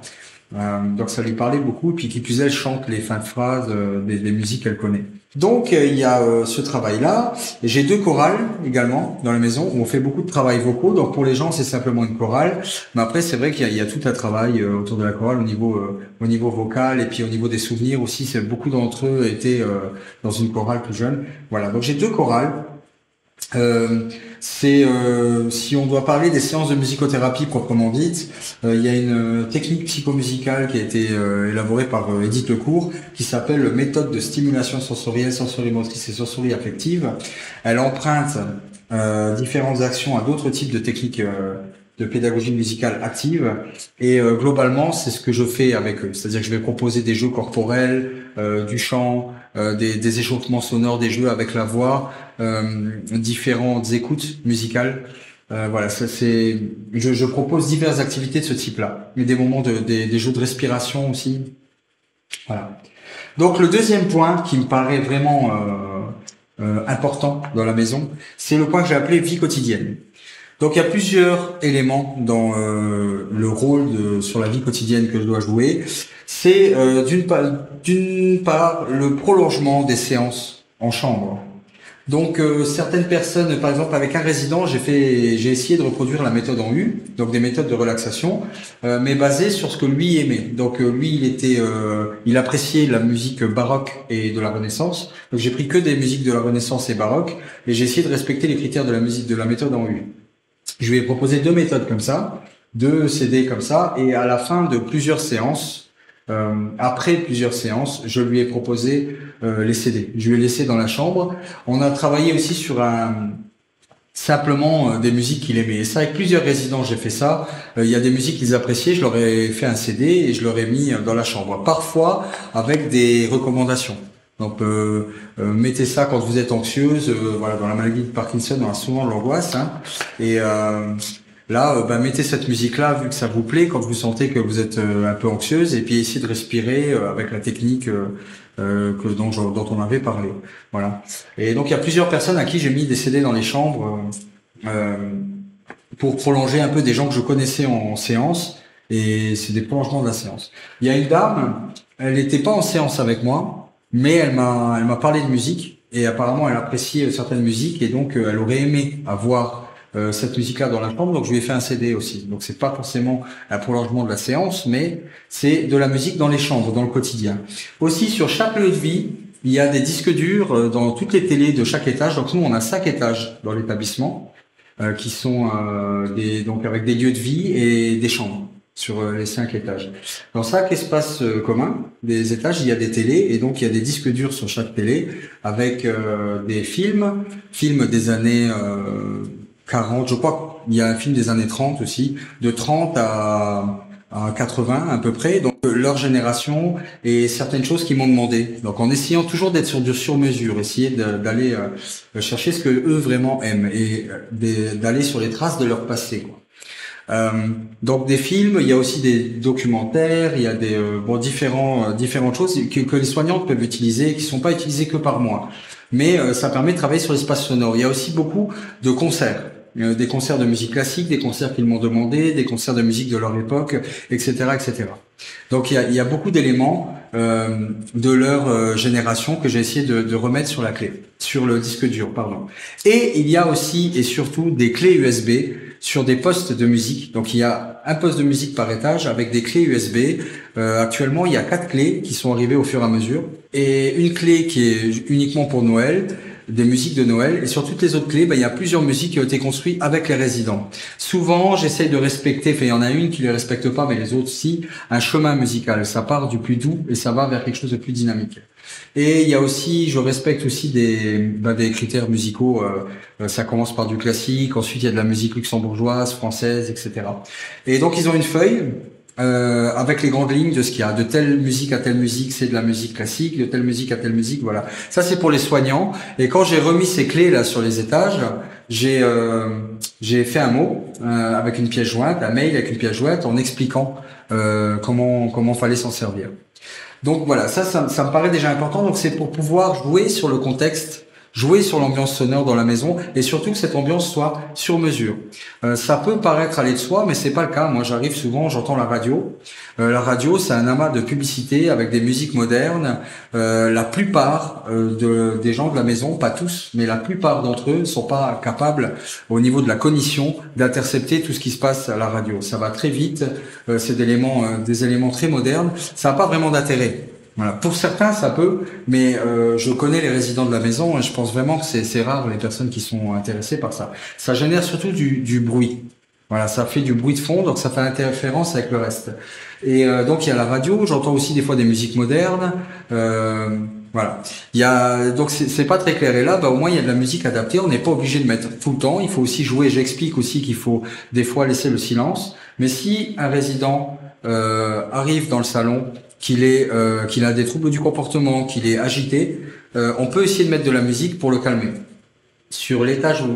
Donc ça lui parlait beaucoup. Et puis qui plus est, elle chante les fins de phrases des musiques qu'elle connaît. Donc il y a ce travail-là. J'ai 2 chorales également dans la maison où on fait beaucoup de travail vocaux. Donc pour les gens, c'est simplement une chorale. Mais après, c'est vrai qu'il y a tout un travail autour de la chorale au niveau vocal et puis au niveau des souvenirs aussi. C'est beaucoup d'entre eux étaient dans une chorale plus jeune. Voilà. Donc j'ai 2 chorales. Si on doit parler des séances de musicothérapie proprement dites, il y a une technique psychomusicale qui a été élaborée par Edith Lecourt qui s'appelle méthode de stimulation sensorielle, sensorimotrice et sensorie-affective. Elle emprunte différentes actions à d'autres types de techniques de pédagogie musicale active et globalement c'est ce que je fais avec eux, c'est-à-dire que je vais proposer des jeux corporels, du chant, des échauffements sonores, des jeux avec la voix, différentes écoutes musicales. Voilà, ça c'est. Je propose diverses activités de ce type-là, mais des moments des jeux de respiration aussi. Voilà. Donc le deuxième point qui me paraît vraiment important dans la maison, c'est le point que j'ai appelé vie quotidienne. Donc il y a plusieurs éléments dans le rôle sur la vie quotidienne que je dois jouer. C'est d'une part le prolongement des séances en chambre. Donc certaines personnes, par exemple avec un résident, j'ai essayé de reproduire la méthode en U, donc des méthodes de relaxation, mais basées sur ce que lui aimait. Donc lui il appréciait la musique baroque et de la Renaissance. Donc j'ai pris que des musiques de la Renaissance et baroque et j'ai essayé de respecter les critères de la musique de la méthode en U. Je lui ai proposé 2 méthodes comme ça, 2 CD comme ça, et à la fin de plusieurs séances, après plusieurs séances, je lui ai proposé les CD. Je lui ai laissé dans la chambre. On a travaillé aussi sur simplement des musiques qu'il aimait. Et ça, avec plusieurs résidents, j'ai fait ça. Il y a des musiques qu'ils appréciaient, je leur ai fait un CD et je leur ai mis dans la chambre. Parfois, avec des recommandations. Donc mettez ça quand vous êtes anxieuse, voilà, dans la maladie de Parkinson on a souvent de l'angoisse, hein, et là mettez cette musique là vu que ça vous plaît quand vous sentez que vous êtes un peu anxieuse et puis essayez de respirer avec la technique dont on avait parlé, voilà. Et donc il y a plusieurs personnes à qui j'ai mis des CD dans les chambres pour prolonger un peu des gens que je connaissais en séance et c'est des prolongements de la séance. Il y a une dame, elle n'était pas en séance avec moi. Mais elle m'a parlé de musique et apparemment elle appréciait certaines musiques et donc elle aurait aimé avoir cette musique-là dans la chambre, donc je lui ai fait un CD aussi. Donc c'est pas forcément un prolongement de la séance, mais c'est de la musique dans les chambres, dans le quotidien. Aussi sur chaque lieu de vie, il y a des disques durs dans toutes les télés de chaque étage. Donc nous on a 5 étages dans l'établissement qui sont donc avec des lieux de vie et des chambres sur les 5 étages. Dans chaque espace commun des étages, il y a des télés et donc il y a des disques durs sur chaque télé avec des films des années 40, je crois qu'il y a un film des années 30 aussi, de 30 à à 80 à peu près, donc leur génération et certaines choses qu'ils m'ont demandé. Donc en essayant toujours d'être sur du sur-mesure, essayer d'aller chercher ce que eux vraiment aiment et d'aller sur les traces de leur passé, quoi. Donc des films, il y a aussi des documentaires, il y a des différentes choses que les soignantes peuvent utiliser, qui sont pas utilisées que par moi. Mais ça permet de travailler sur l'espace sonore. Il y a aussi beaucoup de concerts. Des concerts de musique classique, des concerts qu'ils m'ont demandé, des concerts de musique de leur époque, etc., etc. Donc il y a beaucoup d'éléments de leur génération que j'ai essayé de remettre sur la clé, sur le disque dur, pardon. Et il y a aussi et surtout des clés USB sur des postes de musique. Donc il y a un poste de musique par étage avec des clés USB. Actuellement, il y a 4 clés qui sont arrivées au fur et à mesure et une clé qui est uniquement pour Noël, des musiques de Noël, et sur toutes les autres clés, il y a plusieurs musiques qui ont été construites avec les résidents. Souvent, j'essaye de respecter, il y en a une qui les respecte pas, mais les autres si, un chemin musical. Ça part du plus doux et ça va vers quelque chose de plus dynamique. Et il y a aussi, je respecte aussi des critères musicaux. Ça commence par du classique, ensuite il y a de la musique luxembourgeoise, française, etc. Et donc ils ont une feuille avec les grandes lignes de ce qu'il y a. De telle musique à telle musique, c'est de la musique classique. De telle musique à telle musique, voilà. Ça, c'est pour les soignants. Et quand j'ai remis ces clés là sur les étages, j'ai fait un mot avec une pièce jointe, un mail avec une pièce jointe, en expliquant comment fallait s'en servir. Donc voilà, ça me paraît déjà important. Donc c'est pour pouvoir jouer sur le contexte, jouer sur l'ambiance sonore dans la maison et surtout que cette ambiance soit sur mesure. Ça peut paraître aller de soi, mais c'est pas le cas. Moi, j'arrive souvent, j'entends la radio. La radio, c'est un amas de publicité avec des musiques modernes. La plupart des gens de la maison, pas tous, mais la plupart d'entre eux, ne sont pas capables, au niveau de la cognition, d'intercepter tout ce qui se passe à la radio. Ça va très vite. C'est des éléments très modernes. Ça n'a pas vraiment d'intérêt. Voilà. Pour certains, ça peut, mais je connais les résidents de la maison et je pense vraiment que c'est rare les personnes qui sont intéressées par ça. Ça génère surtout du bruit. Voilà, ça fait du bruit de fond, donc ça fait interférence avec le reste. Et donc il y a la radio, j'entends aussi des fois des musiques modernes. Voilà. Donc c'est pas très clair. Et là, au moins il y a de la musique adaptée. On n'est pas obligé de mettre tout le temps. Il faut aussi jouer. J'explique aussi qu'il faut des fois laisser le silence. Mais si un résident arrive dans le salon, qu'il a des troubles du comportement, qu'il est agité, on peut essayer de mettre de la musique pour le calmer. Sur l'étage où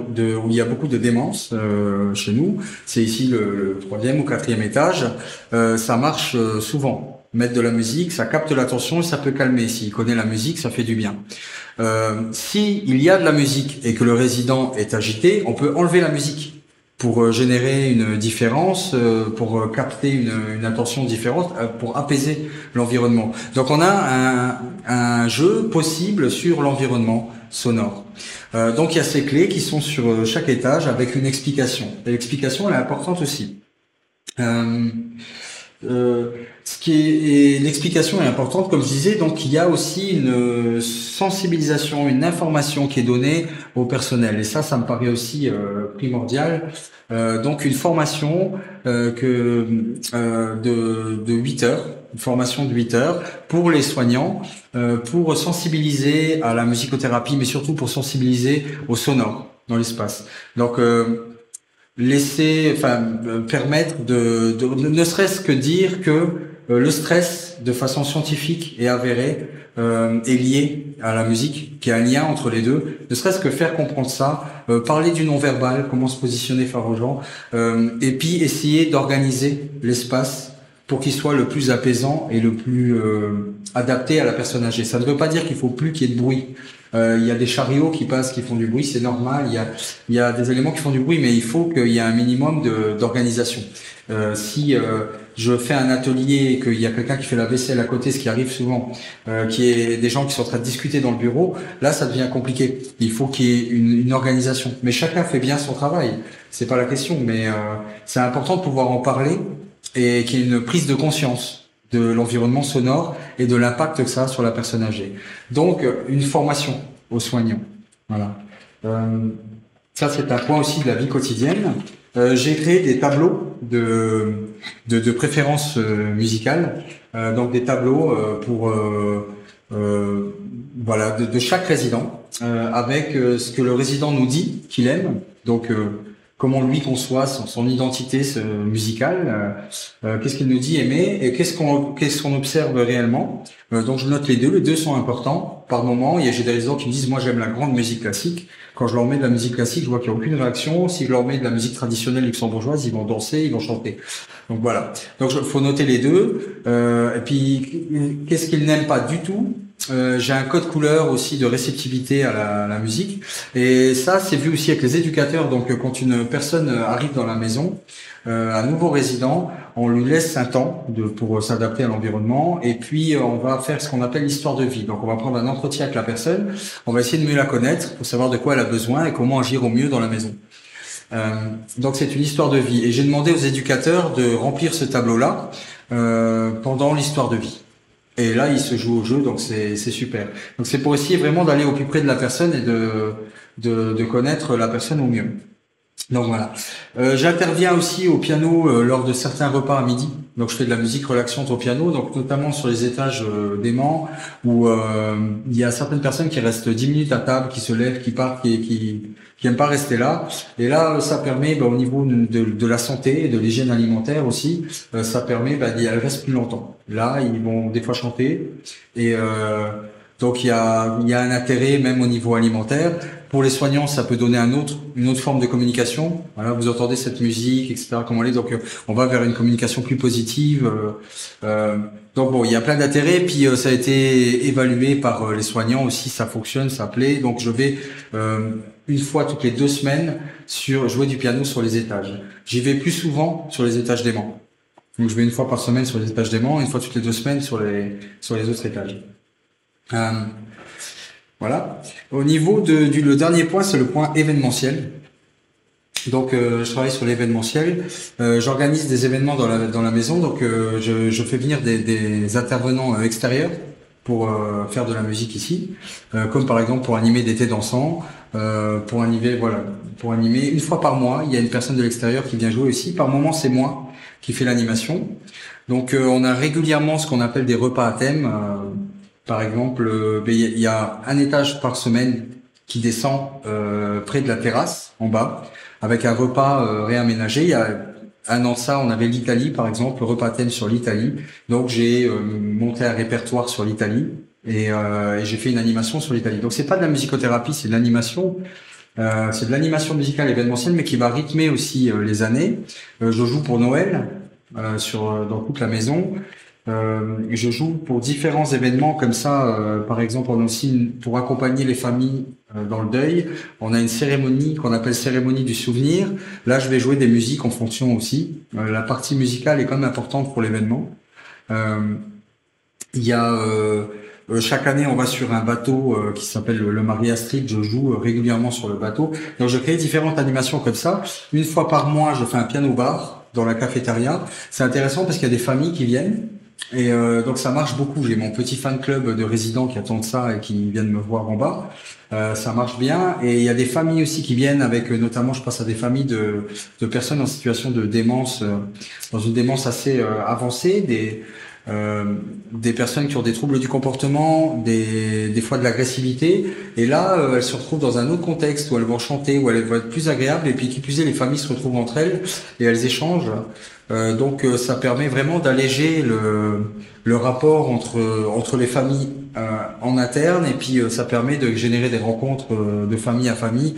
il y a beaucoup de démence chez nous, c'est ici le 3e ou 4e étage, ça marche souvent. Mettre de la musique, ça capte l'attention et ça peut calmer. S'il connaît la musique, ça fait du bien. Si il y a de la musique et que le résident est agité, on peut enlever la musique pour générer une différence, pour capter une attention différente, pour apaiser l'environnement. Donc on a un jeu possible sur l'environnement sonore. Donc il y a ces clés qui sont sur chaque étage avec une explication. Et l'explication elle est importante aussi. L'explication est importante, comme je disais, donc il y a aussi une sensibilisation, une information qui est donnée au personnel, et ça me paraît aussi primordial. Donc une formation de 8 heures, une formation de 8 heures pour les soignants, pour sensibiliser à la musicothérapie, mais surtout pour sensibiliser au sonore dans l'espace. Donc permettre ne serait-ce que dire que le stress, de façon scientifique et avérée, est lié à la musique, qu'il y a un lien entre les deux. Ne serait-ce que faire comprendre ça, parler du non-verbal, comment se positionner face aux gens, et puis essayer d'organiser l'espace pour qu'il soit le plus apaisant et le plus adapté à la personne âgée. Ça ne veut pas dire qu'il faut plus qu'il y ait de bruit. Il y a des chariots qui passent, qui font du bruit, c'est normal. Il y a des éléments qui font du bruit, mais il faut qu'il y ait un minimum d'organisation. Si je fais un atelier et qu'il y a quelqu'un qui fait la vaisselle à côté, ce qui arrive souvent, qu'il y ait des gens qui sont en train de discuter dans le bureau, là ça devient compliqué. Il faut qu'il y ait une organisation. Mais chacun fait bien son travail, c'est pas la question, mais c'est important de pouvoir en parler et qu'il y ait une prise de conscience de l'environnement sonore et de l'impact que ça a sur la personne âgée. Donc, une formation aux soignants. Voilà. Ça, c'est un point aussi de la vie quotidienne. J'ai créé des tableaux de préférences musicales. Donc, des tableaux pour de chaque résident avec ce que le résident nous dit qu'il aime. Donc, comment lui conçoit son identité musicale, qu'est-ce qu'il nous dit aimer et qu'est-ce qu'on observe réellement. Donc je note les deux sont importants. Par moment, j'ai des résidents qui me disent moi j'aime la grande musique classique. Quand je leur mets de la musique classique, je vois qu'il n'y a aucune réaction. Si je leur mets de la musique traditionnelle luxembourgeoise, ils vont danser, ils vont chanter. Donc voilà. Donc il faut noter les deux. Et puis qu'est-ce qu'ils n'aiment pas du tout? J'ai un code couleur aussi de réceptivité à la musique, et ça c'est vu aussi avec les éducateurs. Donc quand une personne arrive dans la maison, un nouveau résident, on lui laisse un temps pour s'adapter à l'environnement, et puis on va faire ce qu'on appelle l'histoire de vie. Donc on va prendre un entretien avec la personne, on va essayer de mieux la connaître pour savoir de quoi elle a besoin et comment agir au mieux dans la maison. Donc c'est une histoire de vie, et j'ai demandé aux éducateurs de remplir ce tableau-là pendant l'histoire de vie. Et là, il se joue au jeu, donc c'est super. Donc c'est pour essayer vraiment d'aller au plus près de la personne et de connaître la personne au mieux. Donc voilà. J'interviens aussi au piano lors de certains repas à midi. Donc je fais de la musique relaxante au piano, donc notamment sur les étages d'aimants où il y a certaines personnes qui restent 10 minutes à table, qui se lèvent, qui partent, qui aiment pas rester là. Et là, ça permet, au niveau de la santé et de l'hygiène alimentaire aussi, ça permet, d'y rester plus longtemps. Là, ils vont des fois chanter, et donc il y a un intérêt même au niveau alimentaire. Pour les soignants, ça peut donner une autre forme de communication. Voilà, vous entendez cette musique, etc. Comment elle est. Donc on va vers une communication plus positive. Donc bon, il y a plein d'intérêts. Puis ça a été évalué par les soignants aussi. Ça fonctionne, ça plaît. Donc je vais une fois toutes les 2 semaines jouer du piano sur les étages. J'y vais plus souvent sur les étages d'aimants. Donc je vais une fois par semaine sur les étages d'aimants, une fois toutes les 2 semaines sur les autres étages. Voilà. Au niveau le dernier point, c'est le point événementiel. Donc je travaille sur l'événementiel. J'organise des événements dans la maison. Donc je fais venir des intervenants extérieurs pour faire de la musique ici, comme par exemple pour animer des thés dansants, pour animer une fois par mois. Il y a une personne de l'extérieur qui vient jouer aussi. Par moment, c'est moi qui fais l'animation. Donc on a régulièrement ce qu'on appelle des repas à thème. Par exemple, il y a un étage par semaine qui descend près de la terrasse, en bas, avec un repas réaménagé. Il y a un an de ça, on avait l'Italie, par exemple, le repas thème sur l'Italie. Donc j'ai monté un répertoire sur l'Italie et j'ai fait une animation sur l'Italie. Donc c'est pas de la musicothérapie, c'est de l'animation. C'est de l'animation musicale événementielle, mais qui va rythmer aussi les années. Je joue pour Noël dans toute la maison. Je joue pour différents événements comme ça. Par exemple, on a aussi pour accompagner les familles dans le deuil, on a une cérémonie qu'on appelle cérémonie du souvenir. Là, je vais jouer des musiques en fonction aussi. La partie musicale est quand même importante pour l'événement. Il y a chaque année, on va sur un bateau qui s'appelle le Marie Astrid. Je joue régulièrement sur le bateau. Donc, je crée différentes animations comme ça. Une fois par mois, je fais un piano bar dans la cafétéria. C'est intéressant parce qu'il y a des familles qui viennent. Et donc ça marche beaucoup. J'ai mon petit fan club de résidents qui attendent ça et qui viennent me voir en bas. Ça marche bien. Et il y a des familles aussi qui viennent avec, notamment, je passe à des familles de personnes en situation de démence, dans une démence assez avancée, des personnes qui ont des troubles du comportement, des fois de l'agressivité. Et là, elles se retrouvent dans un autre contexte où elles vont chanter, où elles vont être plus agréables. Et puis qui plus est, les familles se retrouvent entre elles et elles échangent. Donc ça permet vraiment d'alléger le rapport entre les familles en interne, et puis ça permet de générer des rencontres de famille à famille.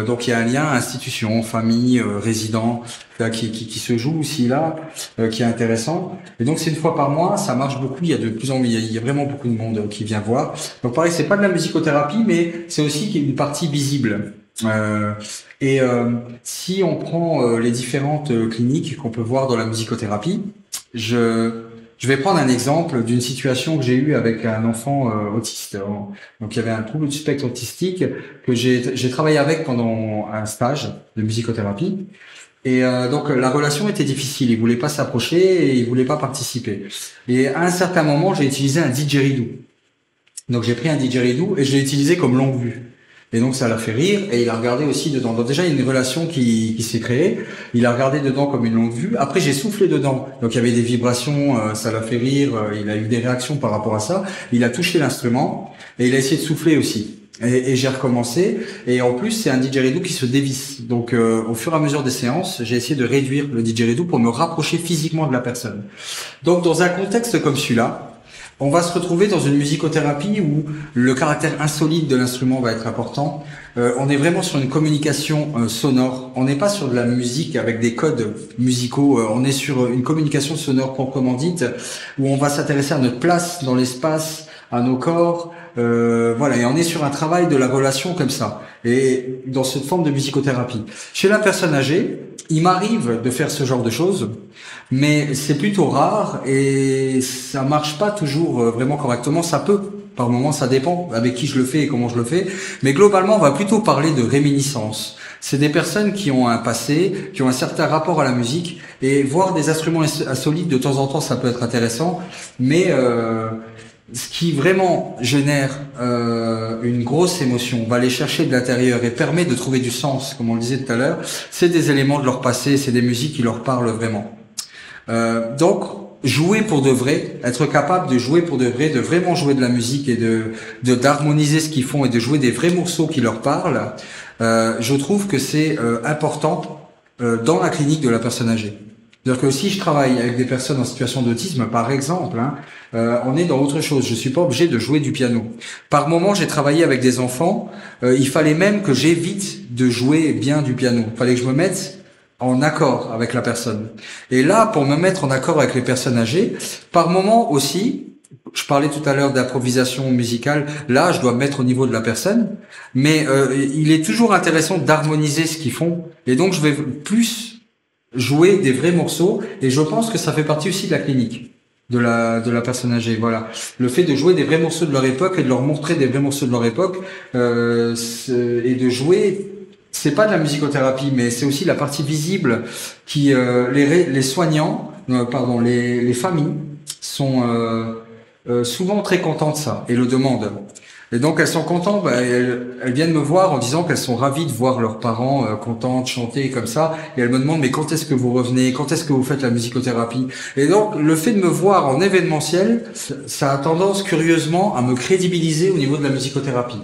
Donc il y a un lien institution, famille, résident là, qui se joue aussi là, qui est intéressant. Et donc c'est une fois par mois, ça marche beaucoup. Il y a il y a vraiment beaucoup de monde qui vient voir. Donc pareil, c'est pas de la musicothérapie, mais c'est aussi une partie visible. Si on prend les différentes cliniques qu'on peut voir dans la musicothérapie, je vais prendre un exemple d'une situation que j'ai eue avec un enfant autiste. Donc il y avait un trouble du spectre autistique que j'ai travaillé avec pendant un stage de musicothérapie. Et donc la relation était difficile. Il voulait pas s'approcher et il voulait pas participer. Et à un certain moment, j'ai utilisé un didgeridoo. Donc j'ai pris un didgeridoo et je l'ai utilisé comme longue vue. Et donc ça l'a fait rire, et il a regardé aussi dedans. Donc déjà il y a une relation qui s'est créée. Il a regardé dedans comme une longue vue. Après j'ai soufflé dedans. Donc il y avait des vibrations, ça l'a fait rire. Il a eu des réactions par rapport à ça. Il a touché l'instrument et il a essayé de souffler aussi. Et j'ai recommencé. Et en plus, c'est un didgeridoo qui se dévisse. Donc, au fur et à mesure des séances, j'ai essayé de réduire le didgeridoo pour me rapprocher physiquement de la personne. Donc, dans un contexte comme celui-là, on va se retrouver dans une musicothérapie où le caractère insolite de l'instrument va être important. On est vraiment sur une communication sonore. On n'est pas sur de la musique avec des codes musicaux. On est sur une communication sonore proprement dite, où on va s'intéresser à notre place dans l'espace, à nos corps. Voilà, et on est sur un travail de la relation comme ça, et dans cette forme de musicothérapie. Chez la personne âgée, il m'arrive de faire ce genre de choses, mais c'est plutôt rare et ça marche pas toujours vraiment correctement. Ça peut, par moment, ça dépend avec qui je le fais et comment je le fais, mais globalement, on va plutôt parler de réminiscence. C'est des personnes qui ont un passé, qui ont un certain rapport à la musique, et voir des instruments insolites de temps en temps, ça peut être intéressant, mais ce qui vraiment génère une grosse émotion, va aller chercher de l'intérieur et permet de trouver du sens, comme on le disait tout à l'heure, c'est des éléments de leur passé, c'est des musiques qui leur parlent vraiment. Donc, jouer pour de vrai, être capable de jouer pour de vrai, de vraiment jouer de la musique et d'harmoniser ce qu'ils font et de jouer des vrais morceaux qui leur parlent, je trouve que c'est important dans la clinique de la personne âgée. C'est-à-dire que si je travaille avec des personnes en situation d'autisme, par exemple, on est dans autre chose. Je suis pas obligé de jouer du piano. Par moment, j'ai travaillé avec des enfants. Il fallait même que j'évite de jouer bien du piano. Il fallait que je me mette en accord avec la personne. Et là, pour me mettre en accord avec les personnes âgées, par moment aussi, je parlais tout à l'heure d'improvisation musicale. Là, je dois me mettre au niveau de la personne. Mais il est toujours intéressant d'harmoniser ce qu'ils font. Et donc, je vais plus jouer des vrais morceaux, et je pense que ça fait partie aussi de la clinique de la personne âgée. Voilà, le fait de jouer des vrais morceaux de leur époque et de leur montrer des vrais morceaux de leur époque, et de jouer, c'est pas de la musicothérapie, mais c'est aussi la partie visible qui les soignants, les familles sont souvent très contents de ça et le demandent. Et donc elles sont contentes, elles viennent me voir en disant qu'elles sont ravies de voir leurs parents contents de chanter comme ça, et elles me demandent mais quand est-ce que vous revenez, quand est-ce que vous faites la musicothérapie. Et donc le fait de me voir en événementiel, ça a tendance curieusement à me crédibiliser au niveau de la musicothérapie.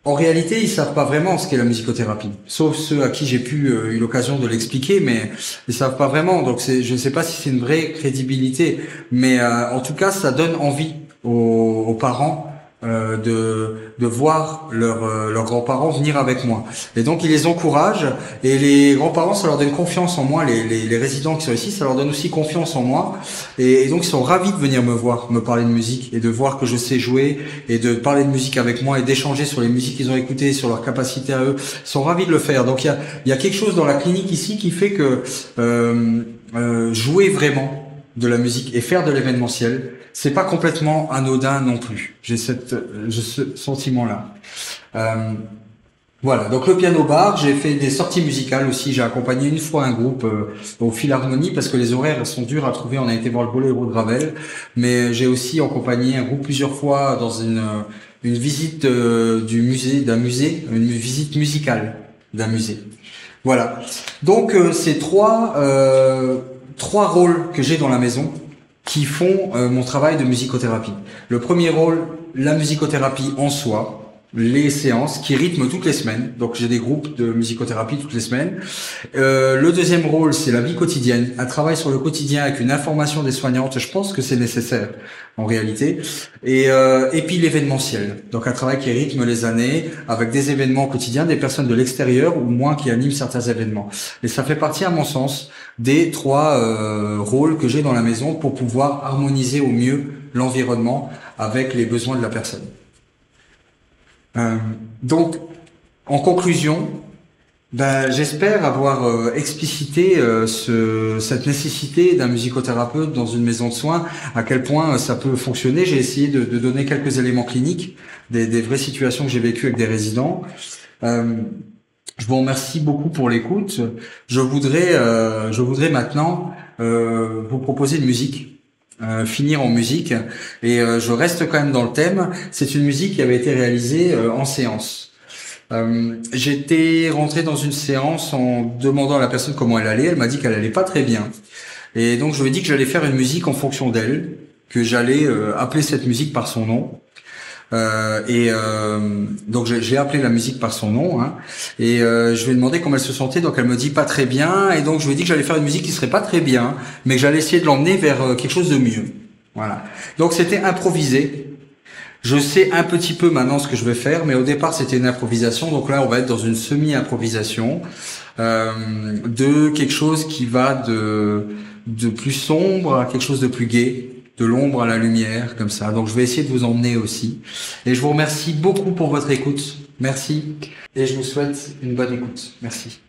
En réalité, ils savent pas vraiment ce qu'est la musicothérapie, sauf ceux à qui j'ai eu l'occasion de l'expliquer, mais ils savent pas vraiment. Donc je ne sais pas si c'est une vraie crédibilité, mais en tout cas, ça donne envie aux parents de voir leurs grands-parents venir avec moi. Et donc ils les encouragent, et les grands-parents, ça leur donne confiance en moi, les résidents qui sont ici, ça leur donne aussi confiance en moi, et donc ils sont ravis de venir me voir, me parler de musique, et de voir que je sais jouer, et de parler de musique avec moi, et d'échanger sur les musiques qu'ils ont écoutées, sur leur capacité à eux. Ils sont ravis de le faire. Donc il y a quelque chose dans la clinique ici qui fait que jouer vraiment de la musique et faire de l'événementiel, c'est pas complètement anodin non plus. J'ai ce sentiment-là. Voilà, donc le piano bar, j'ai fait des sorties musicales aussi, j'ai accompagné une fois un groupe au Philharmonie parce que les horaires sont durs à trouver, on a été voir le Boléro de Ravel, mais j'ai aussi accompagné un groupe plusieurs fois dans une visite d'un musée, une visite musicale d'un musée. Voilà. Donc c'est trois rôles que j'ai dans la maison qui font mon travail de musicothérapie. Le premier rôle, la musicothérapie en soi, les séances qui rythment toutes les semaines. Donc j'ai des groupes de musicothérapie toutes les semaines. Le deuxième rôle, c'est la vie quotidienne, un travail sur le quotidien avec une information des soignantes. Je pense que c'est nécessaire en réalité. Et puis l'événementiel, donc un travail qui rythme les années avec des événements quotidiens, des personnes de l'extérieur ou moins qui animent certains événements. Et ça fait partie, à mon sens, des trois rôles que j'ai dans la maison pour pouvoir harmoniser au mieux l'environnement avec les besoins de la personne. Donc, en conclusion, j'espère avoir explicité cette nécessité d'un musicothérapeute dans une maison de soins, à quel point ça peut fonctionner. J'ai essayé de donner quelques éléments cliniques, des vraies situations que j'ai vécues avec des résidents. Je vous remercie beaucoup pour l'écoute. Je voudrais maintenant vous proposer une musique. Finir en musique, et je reste quand même dans le thème. C'est une musique qui avait été réalisée en séance. J'étais rentré dans une séance en demandant à la personne comment elle allait. Elle m'a dit qu'elle allait pas très bien, et donc je lui ai dit que j'allais faire une musique en fonction d'elle, que j'allais appeler cette musique par son nom. Donc j'ai appelé la musique par son nom, hein, et je lui ai demandé comment elle se sentait. Donc elle me dit pas très bien, et donc je lui ai dit que j'allais faire une musique qui serait pas très bien, mais que j'allais essayer de l'emmener vers quelque chose de mieux. Voilà. Donc c'était improvisé. Je sais un petit peu maintenant ce que je vais faire, mais au départ c'était une improvisation. Donc là on va être dans une semi-improvisation de quelque chose qui va de plus sombre à quelque chose de plus gai, de l'ombre à la lumière, comme ça. Donc je vais essayer de vous emmener aussi. Et je vous remercie beaucoup pour votre écoute. Merci. Et je vous souhaite une bonne écoute. Merci.